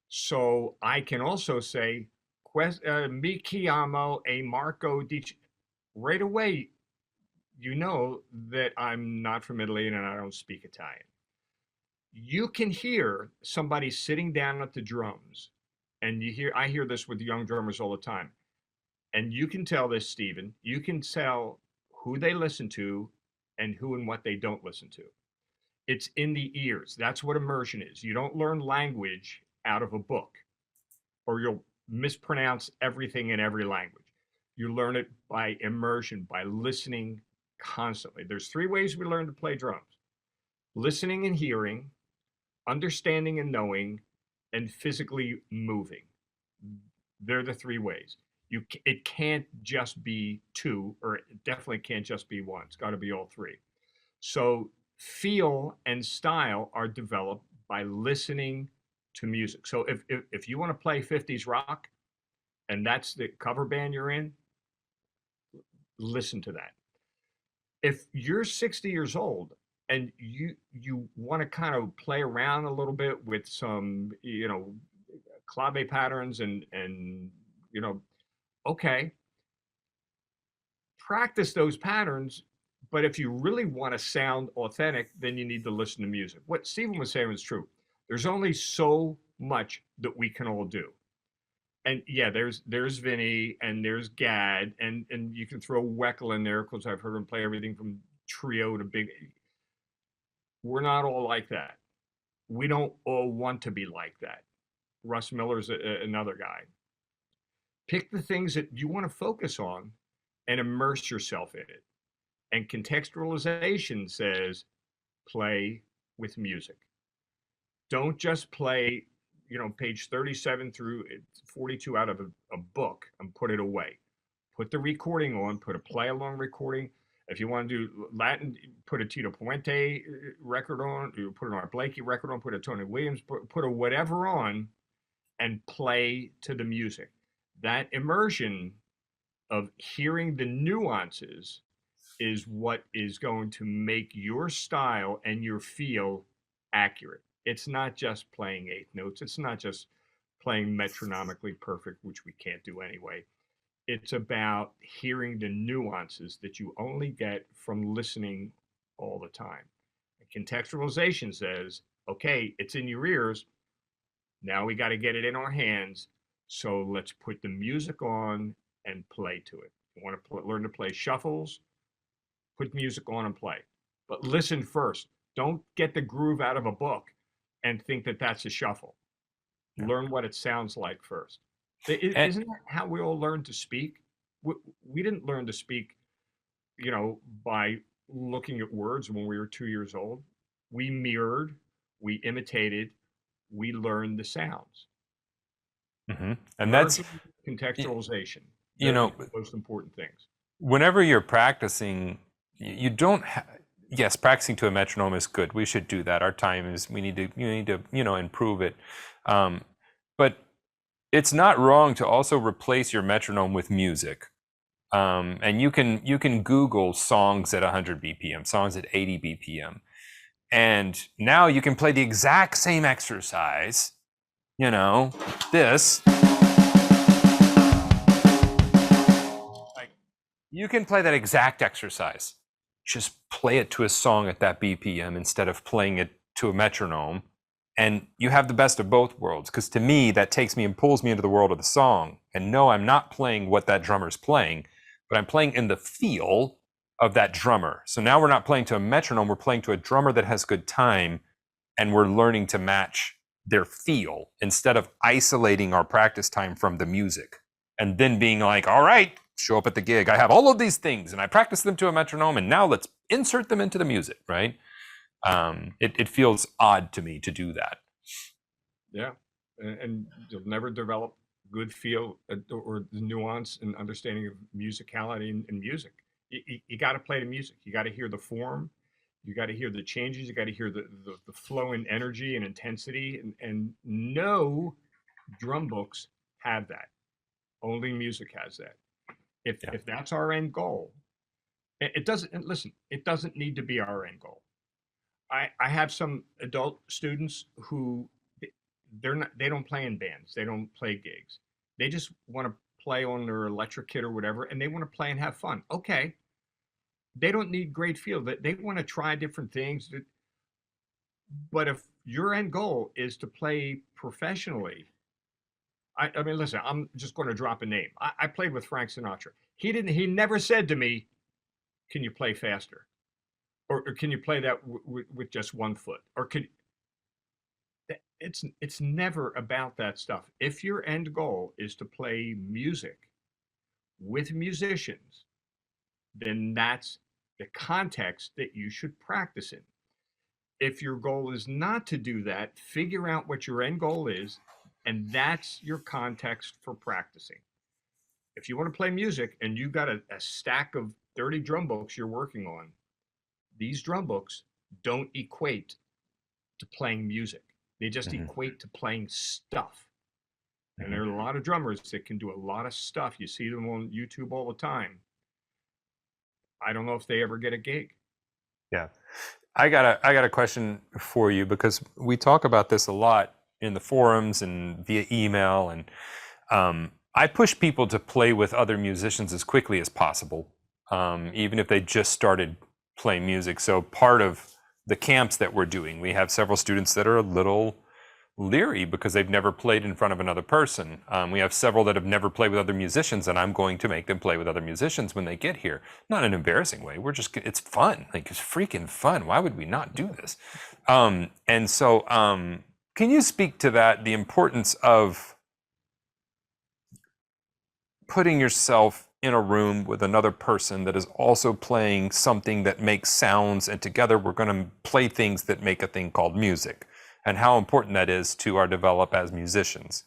So I can also say, mi chiamo a Marco Dici. Right away, you know that I'm not from Italy and I don't speak Italian. You can hear somebody sitting down at the drums, and I hear this with young drummers all the time. And you can tell this, Stephen, you can tell who they listen to and who and what they don't listen to. It's in the ears. That's what immersion is. You don't learn language out of a book, or you'll mispronounce everything in every language. You learn it by immersion, by listening constantly. There's 3 ways we learn to play drums: listening and hearing, understanding and knowing, and physically moving. They're the 3 ways. It can't just be 2, or it definitely can't just be 1. It's got to be all 3. So feel and style are developed by listening to music. So if you want to play 50s rock and that's the cover band you're in, listen to that. If you're 60 years old and you want to kind of play around a little bit with some, clave patterns, and okay, practice those patterns. But if you really want to sound authentic, then you need to listen to music. What Stephen was saying was true. There's only so much that we can all do. And yeah, there's Vinny and there's Gad, and you can throw Weckl in there because I've heard him play everything from trio to big. We're not all like that. We don't all want to be like that. Russ Miller's another guy. Pick the things that you want to focus on and immerse yourself in it. And contextualization says play with music. Don't just play page 37 through 42 out of a book and put it away. Put the recording on, put a play along recording. If you want to do Latin, put a Tito Puente record on, you put it on a Blakey record on, put a Tony Williams, put a whatever on, and play to the music. That immersion of hearing the nuances is what is going to make your style and your feel accurate. It's not just playing eighth notes. It's not just playing metronomically perfect, which we can't do anyway. It's about hearing the nuances that you only get from listening all the time. And contextualization says, okay, it's in your ears. Now we got to get it in our hands. So let's put the music on and play to it. You want to learn to play shuffles, put music on and play. But listen first. Don't get the groove out of a book and think that that's a shuffle. Yeah. Learn what it sounds like first. Isn't that how we all learn to speak? We didn't learn to speak, by looking at words when we were 2 years old. We mirrored, we imitated, we learned the sounds. Mm-hmm. And that's contextualization. The most important things. Whenever you're practicing, you don't yes, practicing to a metronome is good. We should do that. Our time is, you need to improve it. But it's not wrong to also replace your metronome with music. And you can Google songs at 100 BPM, songs at 80 BPM. And now you can play the exact same exercise, this. You can play that exact exercise. Just play it to a song at that BPM instead of playing it to a metronome. And you have the best of both worlds, because to me, that takes me and pulls me into the world of the song. And no, I'm not playing what that drummer's playing, but I'm playing in the feel of that drummer. So now we're not playing to a metronome, we're playing to a drummer that has good time, and we're learning to match their feel instead of isolating our practice time from the music and then being like, all right, show up at the gig. I have all of these things and I practice them to a metronome, and now let's insert them into the music, right? It feels odd to me to do that. Yeah, and you'll never develop good feel or the nuance and understanding of musicality and music. You got to play the music. You got to hear the form. You got to hear the changes. You got to hear the flow and energy and intensity. And no drum books have that. Only music has that. If that's our end goal, it doesn't. And listen, it doesn't need to be our end goal. I have some adult students who they don't play in bands. They don't play gigs. They just want to play on their electric kit or whatever, and they want to play and have fun. Okay. They don't need great feel. They want to try different things. But if your end goal is to play professionally, I mean, listen, I'm just going to drop a name. I played with Frank Sinatra. He never said to me, can you play faster? Or can you play that with just one foot? Or it's never about that stuff. If your end goal is to play music with musicians, then that's the context that you should practice in. If your goal is not to do that, figure out what your end goal is, and that's your context for practicing. If you want to play music and you got a stack of 30 drum books you're working on, these drum books don't equate to playing music. They just equate to playing stuff. And there are a lot of drummers that can do a lot of stuff. You see them on YouTube all the time. I don't know if they ever get a gig. Yeah. I got a question for you, because we talk about this a lot in the forums and via email, and I push people to play with other musicians as quickly as possible, even if they just started playing music. So part of the camps that we're doing, we have several students that are a little leery because they've never played in front of another person. We have several that have never played with other musicians, and I'm going to make them play with other musicians when they get here. Not in an embarrassing way. It's fun. Like, it's freaking fun. Why would we not do this? And so can you speak to that, the importance of putting yourself in a room with another person that is also playing something that makes sounds, and together we're going to play things that make a thing called music? and how important that is to our develop as musicians.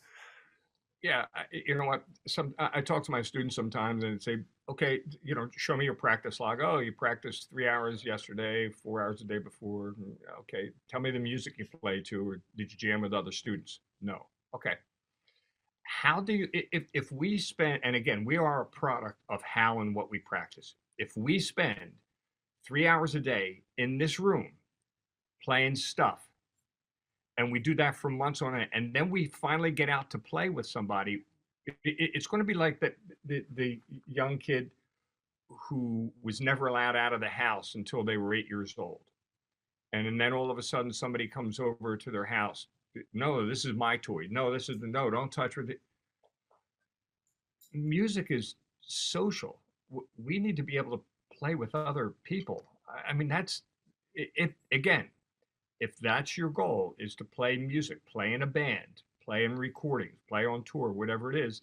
Yeah, you know what? I talk to my students sometimes and say, okay, show me your practice log. Oh, you practiced 3 hours yesterday, 4 hours the day before. Okay, tell me the music you played to, or did you jam with other students? No. Okay. How do you, if we spend, and again, we are a product of how and what we practice. If we spend 3 hours a day in this room playing stuff, and we do that for months on end, and then we finally get out to play with somebody, it's going to be like the young kid who was never allowed out of the house until they were 8 years old, and then all of a sudden somebody comes over to their house. No, this is my toy. No, this is no. Don't touch with it. Music is social. We need to be able to play with other people. I mean, that's if again, if that's your goal, is to play music, play in a band, play in recordings, play on tour, whatever it is,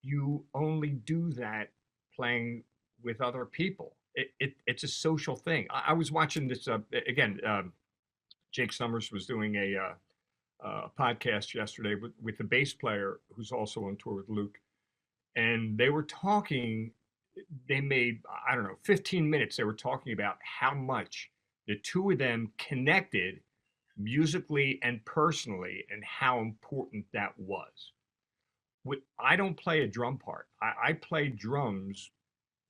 you only do that playing with other people. It's a social thing. I was watching this again. Jake Summers was doing a podcast yesterday with the bass player who's also on tour with Luke, and they were talking. They made, I don't know, 15 minutes. They were talking about how much the two of them connected musically and personally, and how important that was. I don't play a drum part. I play drums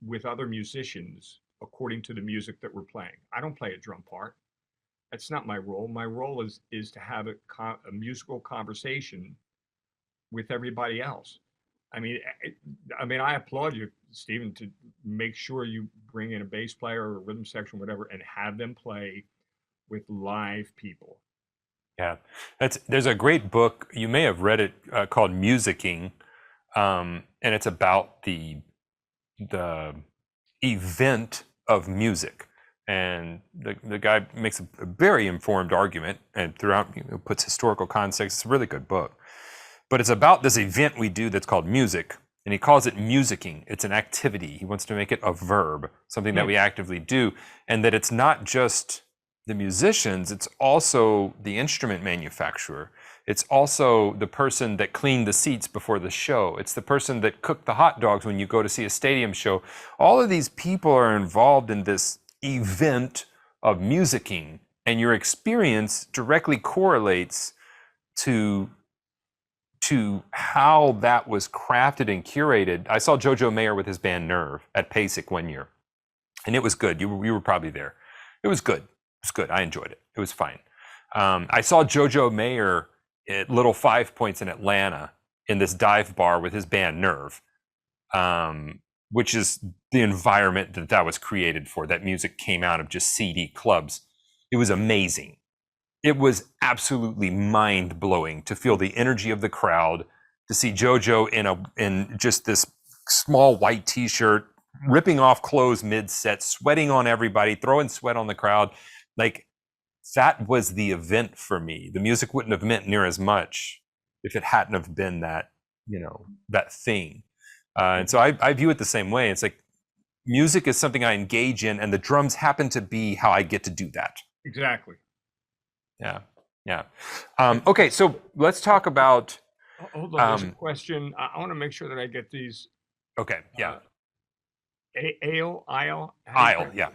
with other musicians according to the music that we're playing. I don't play a drum part. That's not my role. My role is to have a musical conversation with everybody else. I mean, I applaud you, Stephen, to make sure you bring in a bass player or a rhythm section, whatever, and have them play with live people. Yeah, there's a great book, you may have read it, called Musicking, and it's about the event of music. And the guy makes a very informed argument, and throughout puts historical context. It's a really good book. But it's about this event we do that's called music, and he calls it musicking. It's an activity. He wants to make it a verb, something that we actively do, and that it's not just the musicians, it's also the instrument manufacturer. It's also the person that cleaned the seats before the show. It's the person that cooked the hot dogs when you go to see a stadium show. All of these people are involved in this event of musicking, and your experience directly correlates to how that was crafted and curated. I saw Jojo Mayer with his band Nerve at PASIC one year, and it was good. You were probably there. It was good. It was good. I enjoyed it. It was fine. I saw Jojo Mayer at Little Five Points in Atlanta in this dive bar with his band Nerve, which is the environment that was created for. That music came out of just CD clubs. It was amazing. It was absolutely mind-blowing to feel the energy of the crowd, to see JoJo in just this small white t-shirt, ripping off clothes mid-set, sweating on everybody, throwing sweat on the crowd. Like, that was the event for me. The music wouldn't have meant near as much if it hadn't have been that, that thing. And so I view it the same way. It's like music is something I engage in, and the drums happen to be how I get to do that. Exactly. Yeah. Okay, so let's talk about. Hold on, there's a question. I want to make sure that I get these. Okay, yeah. Aisle. Yeah.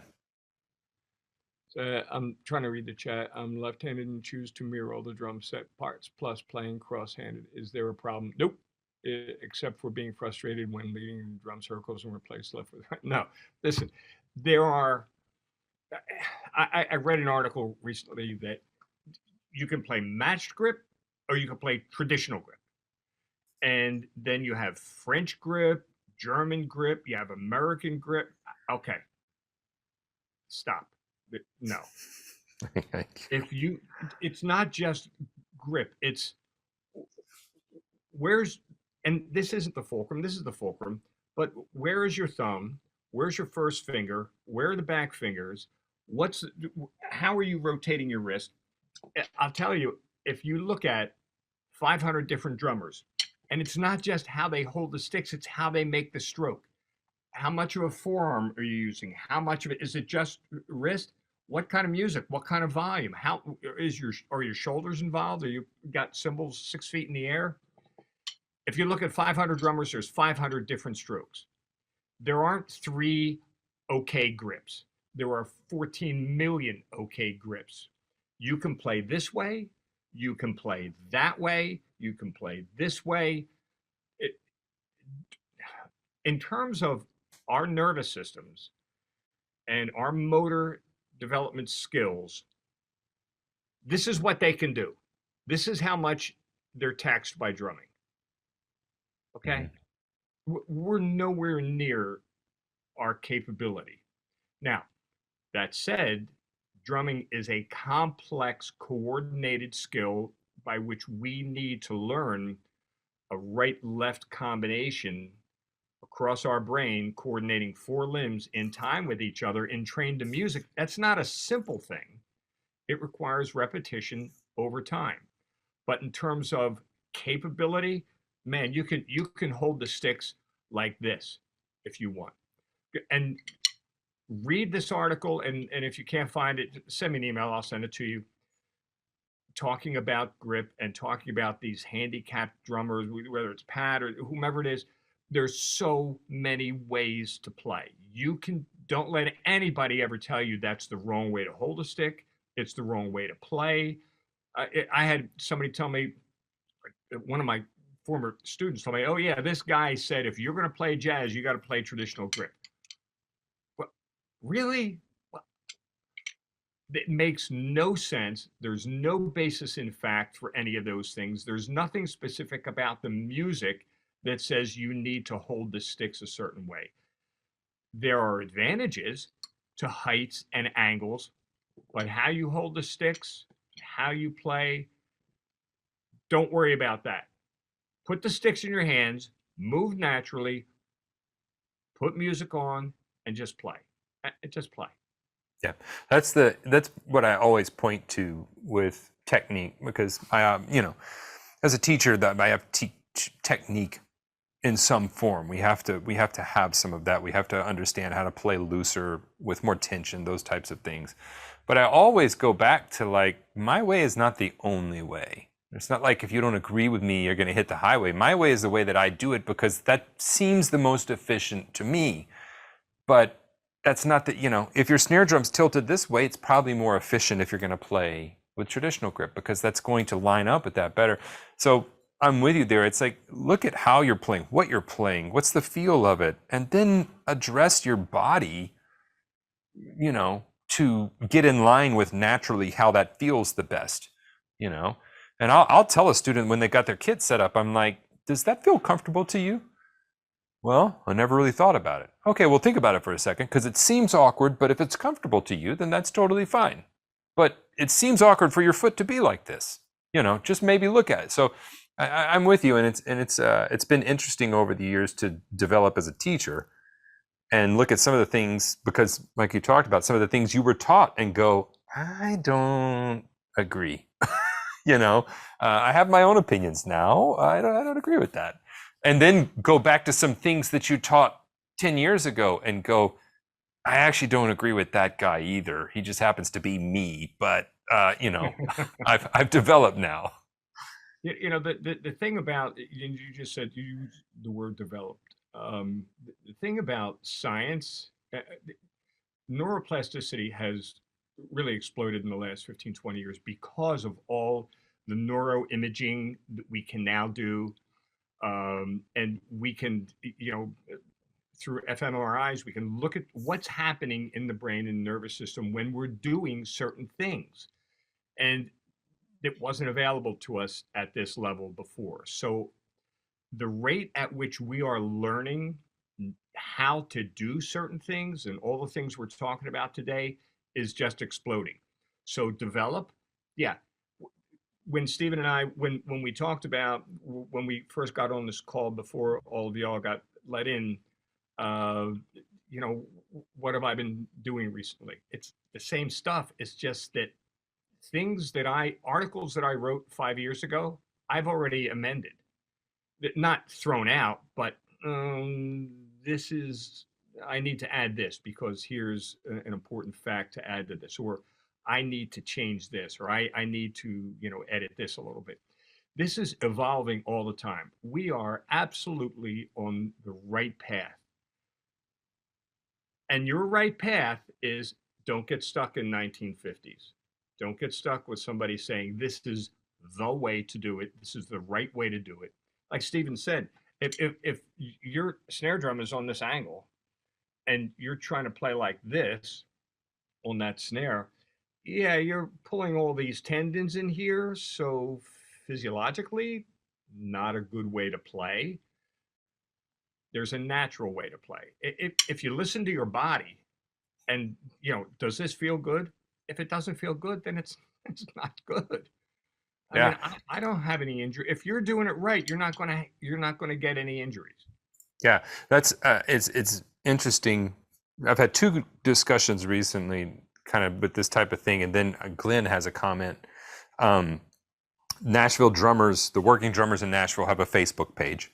I'm trying to read the chat. I'm left-handed and choose to mirror all the drum set parts plus playing cross-handed. Is there a problem? Nope. Except for being frustrated when leading drum circles and replace left with right. No, listen, there are. I read an article recently that you can play matched grip or you can play traditional grip. And then you have French grip, German grip, you have American grip. Okay. Stop. No. It's not just grip. It's and this isn't the fulcrum, this is the fulcrum, but where is your thumb? Where's your first finger? Where are the back fingers? How are you rotating your wrist? I'll tell you, if you look at 500 different drummers, and it's not just how they hold the sticks, it's how they make the stroke. How much of a forearm are you using? How much of it is it just wrist? What kind of music? What kind of volume? How are your shoulders involved? Are you got cymbals 6 feet in the air? If you look at 500 drummers, there's 500 different strokes. There aren't three okay grips. There are 14 million okay grips. You can play this way. You can play that way. You can play this way. It, in terms of our nervous systems and our motor development skills, this is what they can do. This is how much they're taxed by drumming. Okay? We're nowhere near our capability. Now, that said, drumming is a complex, coordinated skill by which we need to learn a right-left combination across our brain, coordinating four limbs in time with each other and trained to music. That's not a simple thing. It requires repetition over time. But in terms of capability, man, you can hold the sticks like this if you want. And read this article, and if you can't find it, send me an email, I'll send it to you. Talking about grip and talking about these handicapped drummers, whether it's Pat or whomever it is, there's so many ways to play. Don't let anybody ever tell you that's the wrong way to hold a stick. It's the wrong way to play. I had somebody tell me, one of my former students told me, oh yeah, this guy said, if you're going to play jazz, you got to play traditional grip. Well, really? Well, it makes no sense. There's no basis in fact for any of those things. There's nothing specific about the music that says you need to hold the sticks a certain way. There are advantages to heights and angles, but how you hold the sticks, how you play, don't worry about that. Put the sticks in your hands, move naturally, put music on, and just play. Just play. Yeah, that's what I always point to with technique, because I, as a teacher, that I have to teach technique in some form. We have to have some of that. We have to understand how to play looser with more tension, those types of things. But I always go back to, like, my way is not the only way. It's not like if you don't agree with me, you're going to hit the highway. My way is the way that I do it because that seems the most efficient to me. But that's not that, if your snare drum's tilted this way, it's probably more efficient if you're going to play with traditional grip, because that's going to line up with that better. So I'm with you there. It's like, look at how you're playing, what you're playing, what's the feel of it, and then address your body, to get in line with naturally how that feels the best, And I'll tell a student when they got their kit set up, I'm like, does that feel comfortable to you? Well, I never really thought about it. Okay, well, think about it for a second, because it seems awkward, but if it's comfortable to you, then that's totally fine. But it seems awkward for your foot to be like this, just maybe look at it. So I'm with you, and it's been interesting over the years to develop as a teacher and look at some of the things, because like you talked about, some of the things you were taught and go, I don't agree. I have my own opinions now. I don't agree with that. And then go back to some things that you taught 10 years ago and go, I actually don't agree with that guy either. He just happens to be me, but I've developed now. The thing about, you just said, you used the word developed. The thing about science, neuroplasticity has really exploded in the last 15, 20 years because of all the neuroimaging that we can now do. And we can, through fMRIs, we can look at what's happening in the brain and nervous system when we're doing certain things. And it wasn't available to us at this level before. So the rate at which we are learning how to do certain things and all the things we're talking about today is just exploding. So develop, yeah. When Stephen and I, when we talked about, when we first got on this call before all of y'all got let in, what have I been doing recently? It's the same stuff. It's just that articles that I wrote 5 years ago, I've already amended. Not thrown out, but this is I need to add this because here's an important fact to add to this, or I need to change this, or I need to, edit this a little bit. This is evolving all the time. We are absolutely on the right path. And your right path is don't get stuck in 1950s. Don't get stuck with somebody saying this is the way to do it. This is the right way to do it. Like Stephen said, if your snare drum is on this angle and you're trying to play like this on that snare, yeah, you're pulling all these tendons in here. So physiologically, not a good way to play. There's a natural way to play. If you listen to your body and, does this feel good? If it doesn't feel good, then it's not good. I Yeah. mean, I don't have any injury. If you're doing it right, you're not gonna get any injuries. Yeah, that's it's interesting. I've had two discussions recently, kind of with this type of thing, and then Glenn has a comment. Nashville drummers, the working drummers in Nashville, have a Facebook page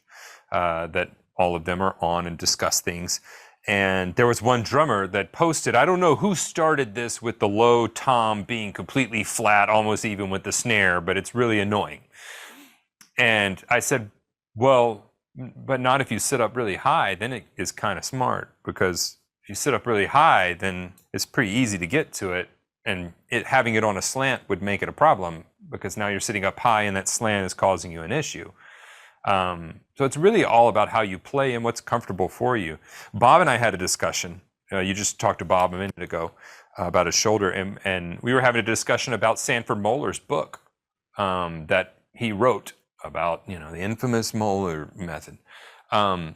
that all of them are on and discuss things. And there was one drummer that posted, I don't know who started this with the low tom being completely flat, almost even with the snare, but it's really annoying. And I said, well, but not if you sit up really high, then it is kind of smart, because if you sit up really high, then it's pretty easy to get to it. And having it on a slant would make it a problem, because now you're sitting up high and that slant is causing you an issue. So it's really all about how you play and what's comfortable for you. Bob and I had a discussion. You just talked to Bob a minute ago about his shoulder, and we were having a discussion about Sanford Moeller's book that he wrote about, the infamous Moeller method. And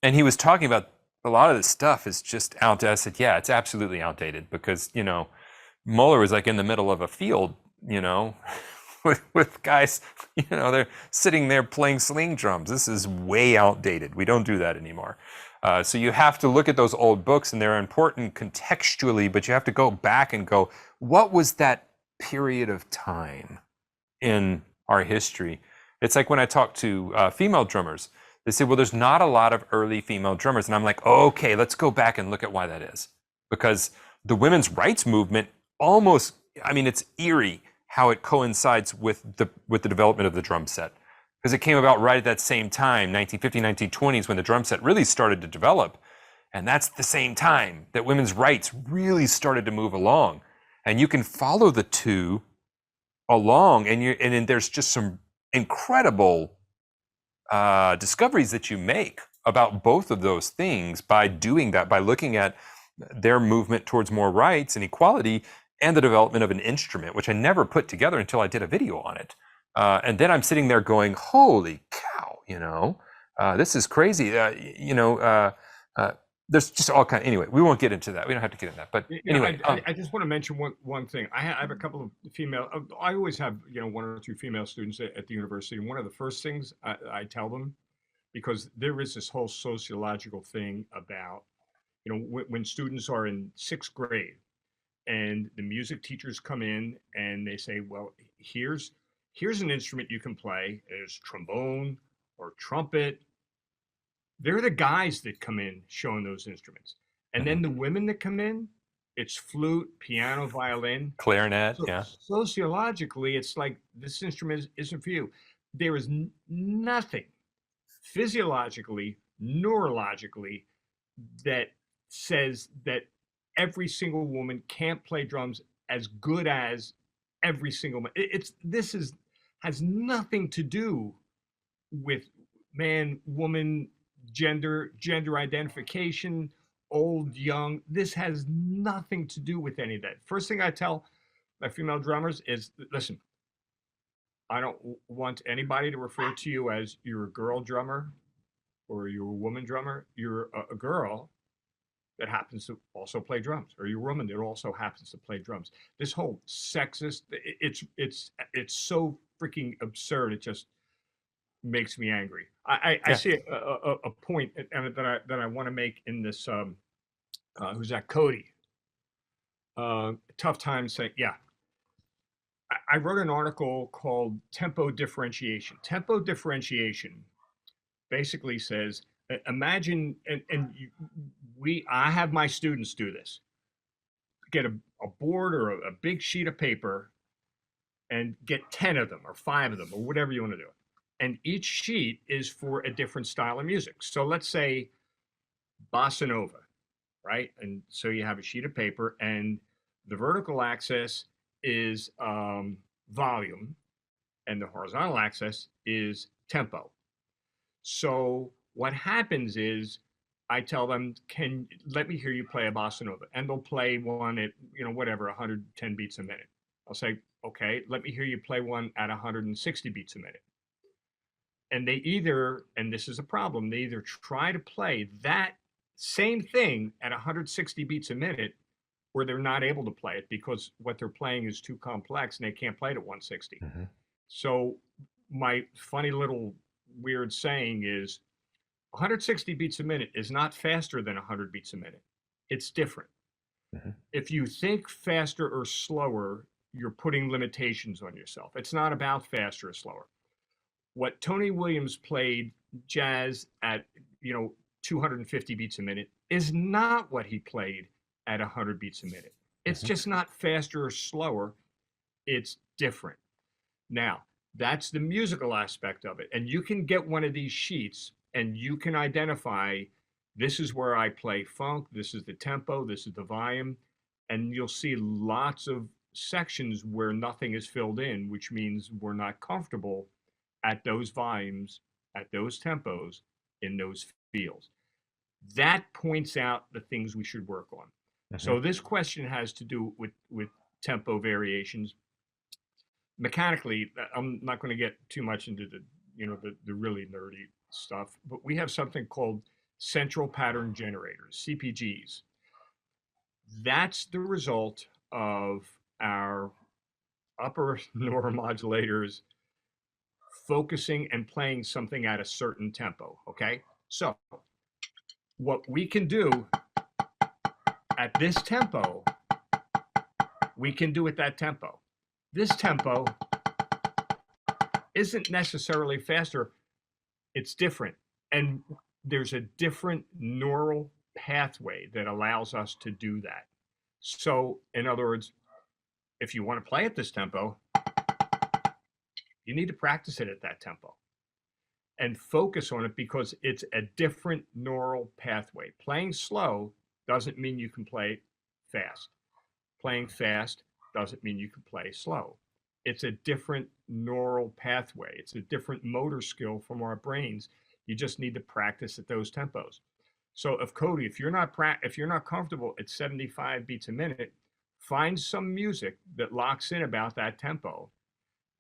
he was talking about a lot of this stuff is just outdated. I said, yeah, it's absolutely outdated, because, Moeller was like in the middle of a field, with guys, they're sitting there playing sling drums. This is way outdated. We don't do that anymore. So you have to look at those old books, and they're important contextually, but you have to go back and go, what was that period of time in our history? It's like when I talk to female drummers, they say, well, there's not a lot of early female drummers. And I'm like, okay, let's go back and look at why that is. Because the women's rights movement it's eerie how it coincides with the development of the drum set, because it came about right at that same time, 1950, 1920s, when the drum set really started to develop. And that's the same time that women's rights really started to move along. And you can follow the two along, and then there's just some incredible discoveries that you make about both of those things by doing that, by looking at their movement towards more rights and equality, and the development of an instrument, which I never put together until I did a video on it. And then I'm sitting there going, holy cow, this is crazy. There's just all kinds. Anyway, we won't get into that. We don't have to get into that. But anyway. I just want to mention one thing. I have a couple of female, I always have, one or two female students at the university. And one of the first things I tell them, because there is this whole sociological thing about, when students are in 6th grade, and the music teachers come in and they say, well, here's an instrument you can play. There's trombone or trumpet. They're the guys that come in showing those instruments. And then the women that come in, it's flute, piano, violin. Clarinet, So yeah. sociologically, it's like, this instrument isn't for you. There is nothing physiologically, neurologically, that says that every single woman can't play drums as good as every single man. Has nothing to do with man, woman, gender identification, old, young. This has nothing to do with any of that. First thing I tell my female drummers is, listen, I don't want anybody to refer to you as you're a girl drummer or you're a woman drummer. You're a girl that happens to also play drums, or you're a woman that also happens to play drums. This whole sexist, it's so freaking absurd. It just makes me angry. I see a point that I want to make in this. Who's that? Cody. Tough time saying, yeah. I wrote an article called Tempo Differentiation. Tempo differentiation basically says Imagine, I have my students do this. Get a board or a big sheet of paper and get 10 of them or 5 of them or whatever you want to do. And each sheet is for a different style of music. So let's say bossa nova, right? And so you have a sheet of paper, and the vertical axis is volume, and the horizontal axis is tempo. So what happens is I tell them, let me hear you play a bossa nova, and they'll play one at, whatever, 110 beats a minute. I'll say, okay, let me hear you play one at 160 beats a minute. And they either, and this is a problem, they either try to play that same thing at 160 beats a minute, or they're not able to play it because what they're playing is too complex and they can't play it at 160. Mm-hmm. So my funny little weird saying is 160 beats a minute is not faster than 100 beats a minute. It's different. Mm-hmm. If you think faster or slower, you're putting limitations on yourself. It's not about faster or slower. What Tony Williams played jazz at, 250 beats a minute is not what he played at 100 beats a minute. It's just not faster or slower. It's different. Now, that's the musical aspect of it. And you can get one of these sheets and you can identify, this is where I play funk, this is the tempo, this is the volume, and you'll see lots of sections where nothing is filled in, which means we're not comfortable at those volumes, at those tempos, in those fields. That points out the things we should work on. Mm-hmm. So this question has to do with tempo variations. Mechanically, I'm not going to get too much into the really nerdy stuff, but we have something called central pattern generators, CPGs. That's the result of our upper neuromodulators focusing and playing something at a certain tempo, okay? So what we can do at this tempo, we can do at that tempo. This tempo isn't necessarily faster, it's different. And there's a different neural pathway that allows us to do that. So, in other words, if you want to play at this tempo, you need to practice it at that tempo and focus on it because it's a different neural pathway. Playing slow doesn't mean you can play fast. Playing fast doesn't mean you can play slow. It's a different neural pathway. It's a different motor skill from our brains. You just need to practice at those tempos. So if you're not comfortable at 75 beats a minute, find some music that locks in about that tempo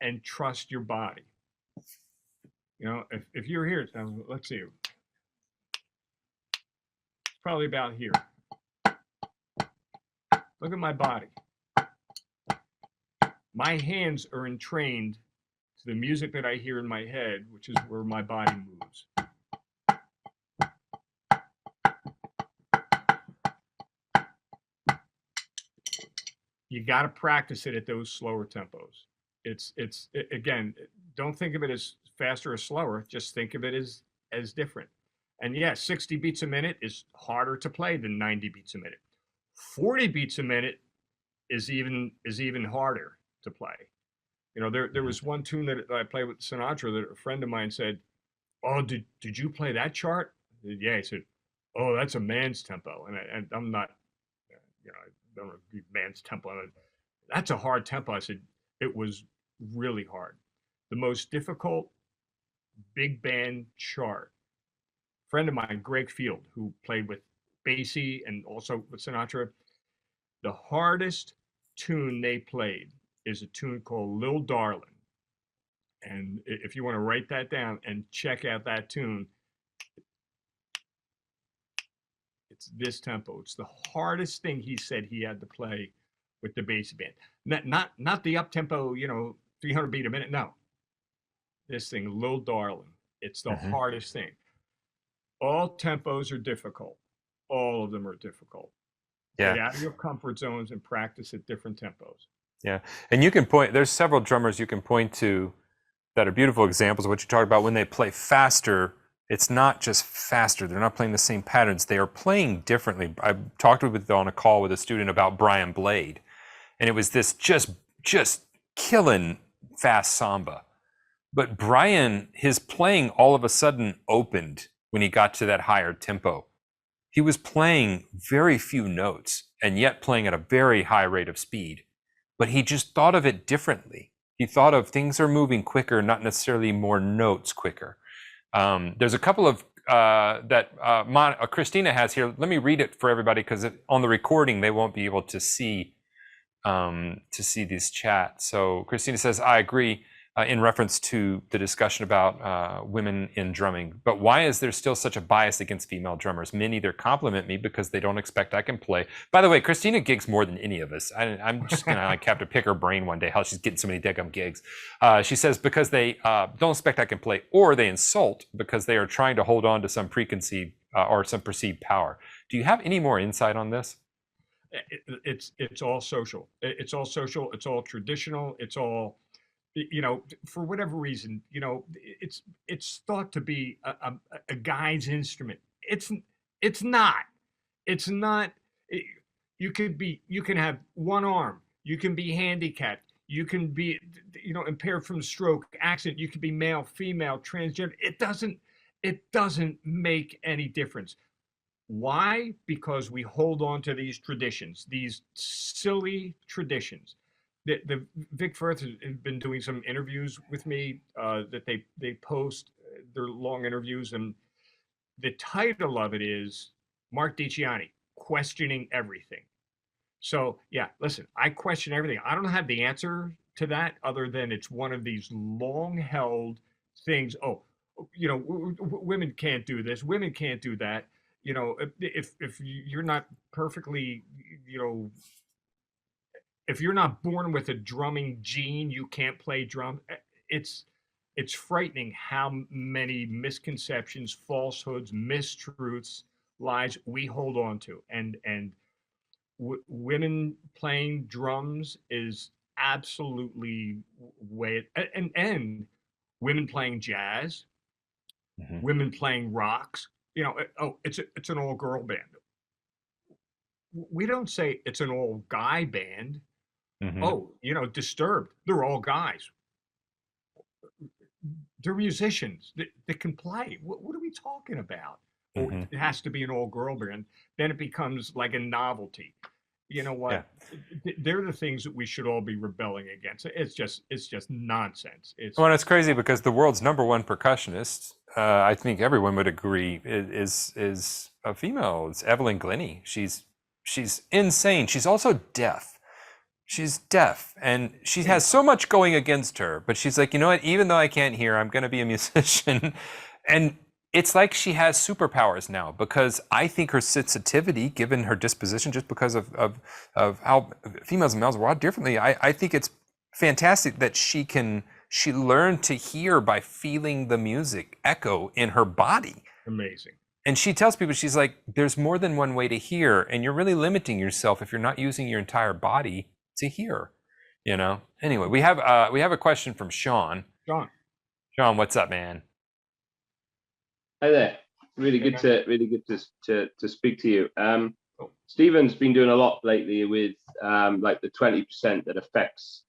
and trust your body. If you're here, let's see. It's probably about here. Look at my body. My hands are entrained to the music that I hear in my head, which is where my body moves. You got to practice it at those slower tempos. Again, don't think of it as faster or slower. Just think of it as different. And yeah, 60 beats a minute is harder to play than 90 beats a minute. 40 beats a minute is even harder to play. There was one tune that I played with Sinatra that a friend of mine said, "Oh, did you play that chart?" I said, yeah. He said, "Oh, that's a man's tempo," and I'm not, I don't know, man's tempo. That's a hard tempo. I said, it was really hard. The most difficult big band chart. A friend of mine, Greg Field, who played with Basie and also with Sinatra, the hardest tune they played is a tune called Lil Darlin'. And if you want to write that down and check out that tune, it's this tempo. It's the hardest thing he said he had to play with the Basie band. Not the up tempo, 300 beat a minute. No, this thing, Lil Darlin'. It's the hardest thing. All tempos are difficult. All of them are difficult. Yeah. Get out of your comfort zones and practice at different tempos. Yeah. And there's several drummers you can point to that are beautiful examples of what you talk about when they play faster It's not just faster. They're not playing the same patterns. They are playing differently. I talked on a call with a student about Brian Blade, and it was this just killing fast samba. But Brian, his playing all of a sudden opened when he got to that higher tempo. He was playing very few notes and yet playing at a very high rate of speed. But he just thought of it differently. He thought of things are moving quicker, not necessarily more notes quicker. There's a couple of that Christina has here. Let me read it for everybody, because on the recording they won't be able to see this chat. So Christina says, I agree, in reference to the discussion about women in drumming. But why is there still such a bias against female drummers? Men either compliment me because they don't expect I can play. By the way, Christina gigs more than any of us. I'm just gonna have to pick her brain one day how she's getting so many daggum gigs. She says because they don't expect I can play, or they insult because they are trying to hold on to some preconceived or some perceived power. Do you have any more insight on this? It's all social. It's all social. It's all traditional. It's all, for whatever reason, it's thought to be a guy's instrument. It's not. It's not. You can have one arm. You can be handicapped. You can be, impaired from stroke, accident. You can be male, female, transgender. It doesn't make any difference. Why? Because we hold on to these traditions, these silly traditions. The Vic Firth has been doing some interviews with me that they post. They're long interviews, and the title of it is Marc Dicciani, Questioning Everything. So yeah, listen, I question everything. I don't have the answer to that other than it's one of these long-held things. Oh, women can't do this, women can't do that. If you're not perfectly, if you're not born with a drumming gene, you can't play drum. It's frightening how many misconceptions, falsehoods, mistruths, lies we hold on to, and women playing drums is absolutely way, and women playing jazz, women playing rocks. It's an all girl band. We don't say it's an all guy band. Oh, Disturbed, they're all guys. They're musicians that can play. What are we talking about? Oh, it has to be an all girl band. Then it becomes like a novelty. You know what? Yeah. They're the things that we should all be rebelling against. It's just nonsense. It's crazy because the world's #1 percussionist, I think everyone would agree, is a female. It's Evelyn Glennie. She's insane. She's also deaf. She's deaf, and she has so much going against her, but she's like, you know what, even though I can't hear, I'm going to be a musician. And it's like she has superpowers now, because I think her sensitivity, given her disposition, just because of how females and males are wired differently, I think it's fantastic that she learned to hear by feeling the music echo in her body. Amazing. And she tells people, she's like, there's more than one way to hear, and you're really limiting yourself if you're not using your entire body to hear. Anyway, we have a question from Sean. Sean, what's up, man? Hi there. Really good to speak to you. Stephen's been doing a lot lately with like the 20% that affects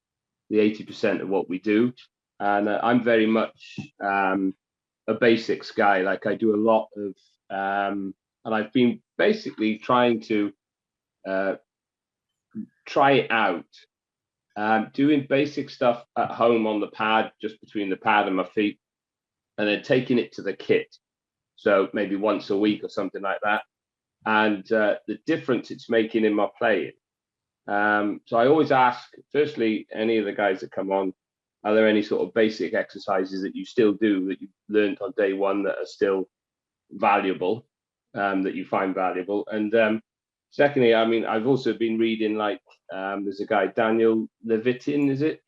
the 80% of what we do, and I'm very much a basics guy. Like, I do a lot of and I've been basically trying to try it out, doing basic stuff at home on the pad, just between the pad and my feet, and then taking it to the kit. So maybe once a week or something like that. And the difference it's making in my playing. So I always ask, firstly, any of the guys that come on, are there any sort of basic exercises that you still do that you learned on day one that are still valuable, that you find valuable? And secondly, I mean, I've also been reading, like, there's a guy, Daniel Levitin, is it?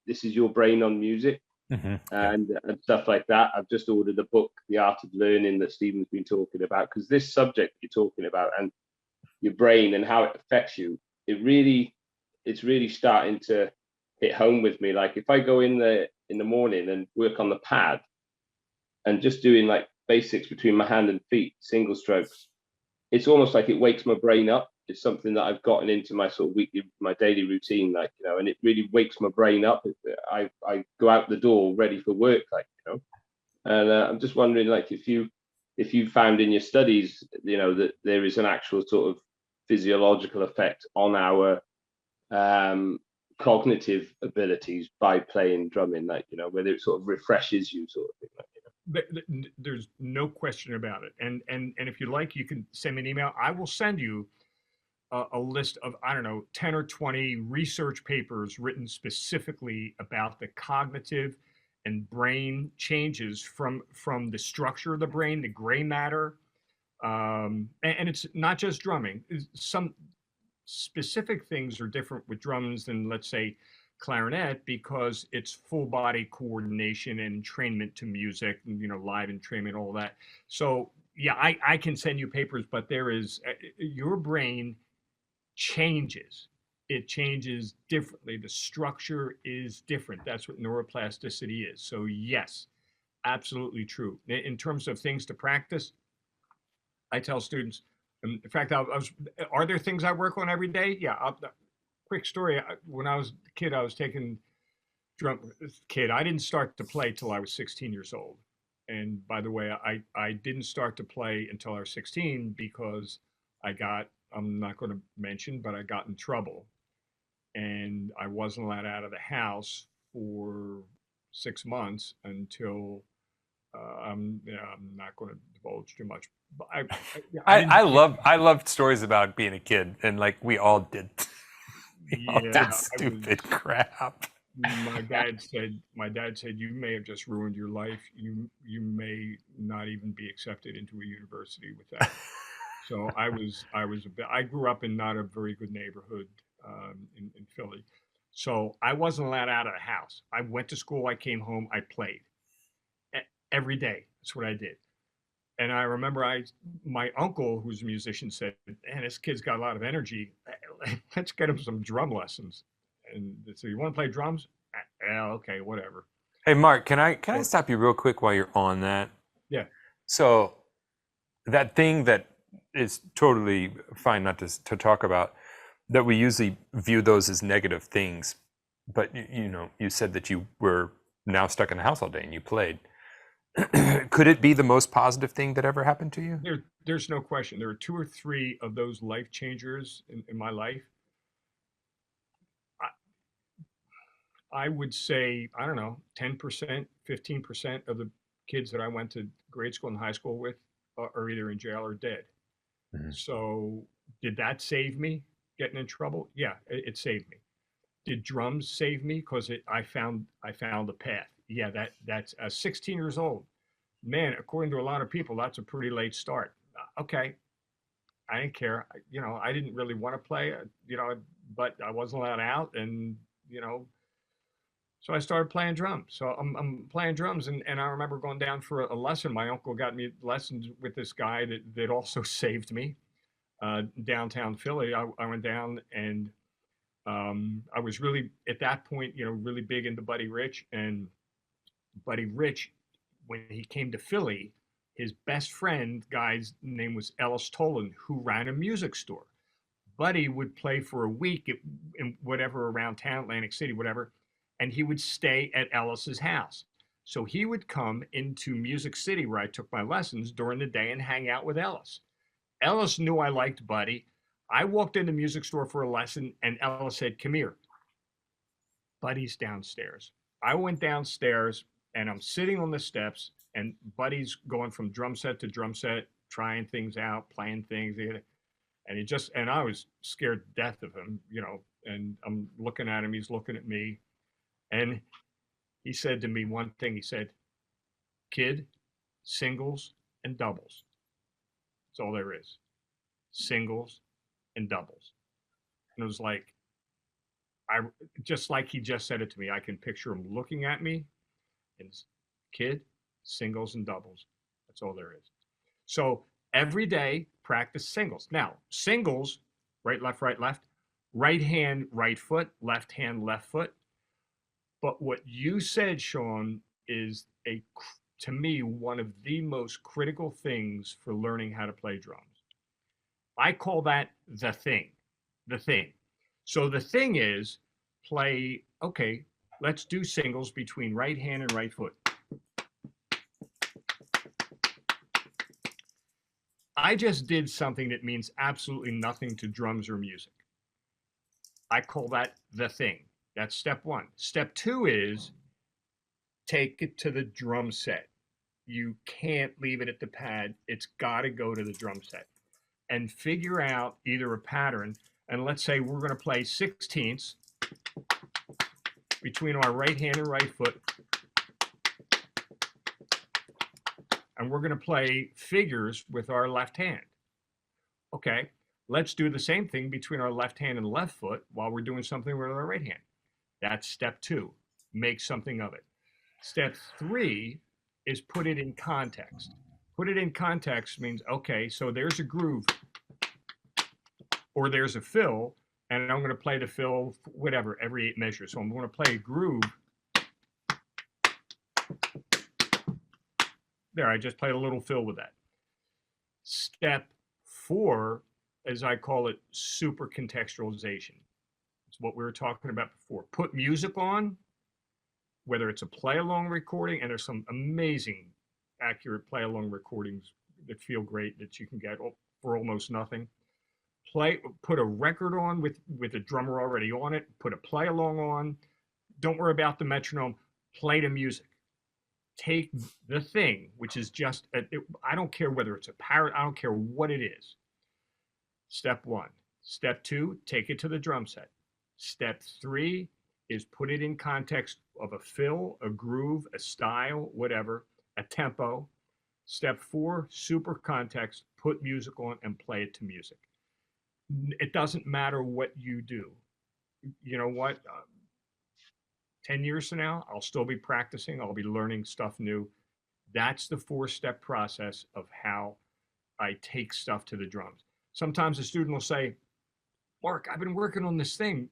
This is Your Brain on Music, and stuff like that. I've just ordered a book, The Art of Learning, that Stephen's been talking about, because this subject you're talking about and your brain and how it affects you, it's really starting to hit home with me. Like, if I go in the morning and work on the pad and just doing like basics between my hand and feet, single strokes, it's almost like it wakes my brain up. It's something that I've gotten into my sort of weekly, my daily routine, like, you know, and it really wakes my brain up. I go out the door ready for work, like, you know. And I'm just wondering, like, if you found in your studies, you know, that there is an actual sort of physiological effect on our cognitive abilities by playing drumming, like, you know, whether it sort of refreshes you, sort of thing, like, you know. There's no question about it. And if you like, you can send me an email. I will send you a list of, I don't know, 10 or 20 research papers written specifically about the cognitive and brain changes from the structure of the brain, the gray matter. And it's not just drumming. Some specific things are different with drums than, let's say, clarinet, because it's full body coordination and entrainment to music, and, you know, live entrainment, all that. So yeah, I can send you papers, but there is your brain changes. It changes differently. The structure is different. That's what neuroplasticity is. So yes, absolutely true. In terms of things to practice, I tell students, in fact, are there things I work on every day? Yeah. Quick story. When I was a kid, I was taking drum. Kid, I didn't start to play till I was 16 years old. And by the way, I didn't start to play until I was 16 because I'm not going to mention, but I got in trouble. And I wasn't allowed out of the house for 6 months until I'm not going to divulge too much. But I loved stories about being a kid, and like we all did, we all yeah, did stupid crap. my dad said you may have just ruined your life. You may not even be accepted into a university with that. So I grew up in not a very good neighborhood in Philly. So I wasn't allowed out of the house. I went to school, I came home, I played every day. That's what I did. And I remember my uncle, who's a musician, said, "Man, this kid's got a lot of energy. Let's get him some drum lessons." And so, "You want to play drums?" Yeah, okay, whatever. Hey, Mark, can I stop you real quick while you're on that? Yeah. So that thing that is totally fine not to talk about, that we usually view those as negative things, but you know, you said that you were now stuck in the house all day and you played. Could it be the most positive thing that ever happened to you? There's no question. There are 2 or 3 of those life changers in my life. I would say, I don't know, 10%, 15% of the kids that I went to grade school and high school with are either in jail or dead. Mm-hmm. So did that save me getting in trouble? Yeah, it saved me. Did drums save me? Because I found a path. Yeah, that's 16 years old. Man, according to a lot of people, that's a pretty late start. Okay, I didn't care. You know, I didn't really want to play, you know, but I wasn't allowed out, and you know, so I started playing drums. So I'm playing drums, and I remember going down for a lesson. My uncle got me lessons with this guy that also saved me. Downtown Philly, I went down, and I was really at that point, you know, really big into Buddy Rich. And Buddy Rich, when he came to Philly, his best friend guy's name was Ellis Tolan, who ran a music store. Buddy would play for a week in whatever around town, Atlantic City, whatever, and he would stay at Ellis's house. So he would come into Music City, where I took my lessons, during the day and hang out with Ellis. Ellis knew I liked Buddy. I walked in the music store for a lesson, and Ellis said, "Come here." Buddy's downstairs. I went downstairs, and I'm sitting on the steps, and Buddy's going from drum set to drum set, trying things out, playing things. And I was scared to death of him, you know, and I'm looking at him, he's looking at me. And he said to me one thing. He said, "Kid, singles and doubles. That's all there is. Singles and doubles." And it was like, just like he just said it to me, I can picture him looking at me and, "Kid, singles and doubles. That's all there is." So every day, practice singles. Now, singles, right, left, right hand, right foot, left hand, left foot. But what you said, Sean, is a to me, one of the most critical things for learning how to play drums. I call that the thing. The thing. So the thing is play, okay, let's do singles between right hand and right foot. I just did something that means absolutely nothing to drums or music. I call that the thing. That's step one. Step two is take it to the drum set. You can't leave it at the pad. It's got to go to the drum set and figure out either a pattern. And let's say we're going to play 16ths between our right hand and right foot. And we're going to play figures with our left hand. Okay, let's do the same thing between our left hand and left foot while we're doing something with our right hand. That's step two, make something of it. Step three is put it in context. Put it in context means, okay, so there's a groove or there's a fill, and I'm going to play the fill, whatever, every 8 measures. So I'm going to play a groove. There, I just played a little fill with that. Step four, as I call it, super contextualization. It's what we were talking about before. Put music on, whether it's a play-along recording, and there's some amazing, accurate play-along recordings that feel great that you can get for almost nothing. Put a record on with a drummer already on it. Put a play-along on. Don't worry about the metronome. Play the music. Take the thing, which is just, I don't care whether it's a parrot, I don't care what it is. Step one. Step two, take it to the drum set. Step three is put it in context of a fill, a groove, a style, whatever, a tempo. Step four, super context, put music on and play it to music. It doesn't matter what you do. You know what? 10 years from now, I'll still be practicing. I'll be learning stuff new. That's the 4-step process of how I take stuff to the drums. Sometimes a student will say, Mark, I've been working on this thing,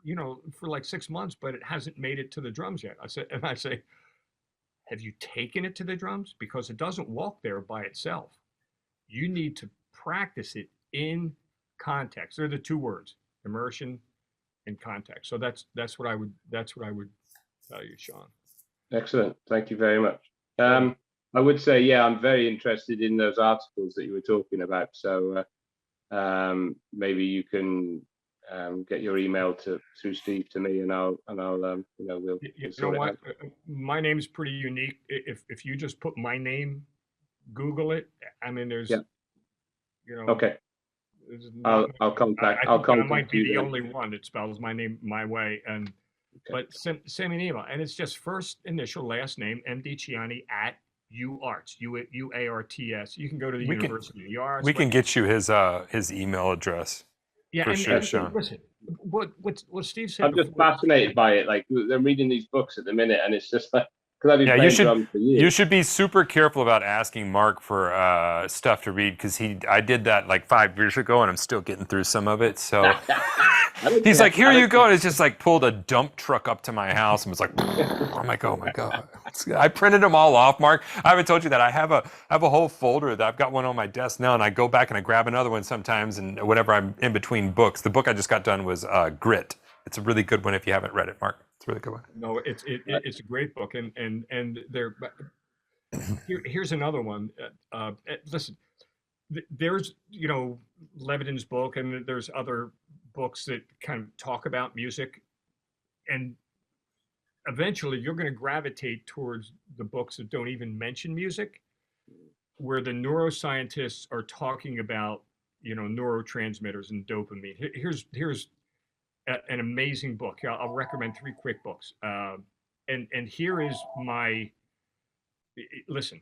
you know, for like 6 months, but it hasn't made it to the drums yet. I say, have you taken it to the drums? Because it doesn't walk there by itself. You need to practice it in context. They're the 2 words, immersion and context. So that's what I would tell you, Sean. Excellent. Thank you very much. I would say, yeah, I'm very interested in those articles that you were talking about. So maybe you can get your email through Steve to me, and I'll you know, we'll sort it out. My name's pretty unique. If you just put my name, Google it. I mean, there's, you know. Okay. I'll contact. I might be the only one that spells my name my way, and but send me an email, and it's just first initial, last name, Dicciani at UArts, UARTS. You can go to the University of the Arts. We can get you his email address. Yeah, for sure, Sean. Listen, what Steve said. I'm just fascinated by it. Like, they're reading these books at the minute, and it's just like, because I've been playing drums for years. You should be super careful about asking Mark for stuff to read, because I did that like 5 years ago, and I'm still getting through some of it. So he's like, "Here you go," and it's just like pulled a dump truck up to my house and was like, "I'm like, oh my god!" I printed them all off, Mark. I haven't told you that I have a whole folder that I've got one on my desk now, and I go back and I grab another one sometimes, and whenever I'm in between books. The book I just got done was Grit. It's a really good one if you haven't read it, Mark. It's a really good one. No, it's a great book, and there. Here's another one. Listen, there's, you know, Levitin's book, and there's other books that kind of talk about music, and eventually you're going to gravitate towards the books that don't even mention music, where the neuroscientists are talking about, you know, neurotransmitters and dopamine. Here's an amazing book. I'll recommend 3 quick books. And here is my, listen,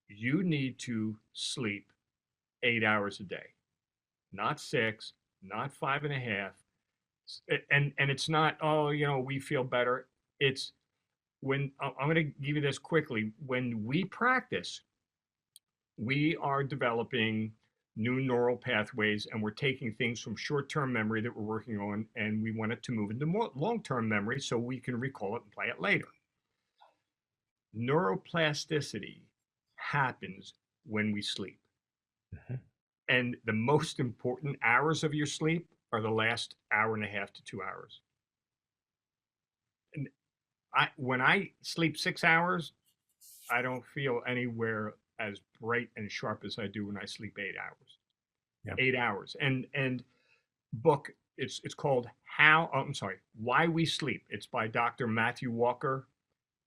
you need to sleep 8 hours a day, not 6, not 5.5. And it's not, oh, you know, we feel better. It's when, I'm going to give you this quickly. When we practice, we are developing new neural pathways, and we're taking things from short-term memory that we're working on, and we want it to move into more long-term memory so we can recall it and play it later. neuroplasticity happens when we sleep. Mhm. And the most important hours of your sleep are the last hour and a half to 2 hours. And when I sleep 6 hours, I don't feel anywhere as bright and sharp as I do when I sleep 8 hours. Yeah. 8 hours. And book, it's called Why We Sleep. It's by Dr. Matthew Walker.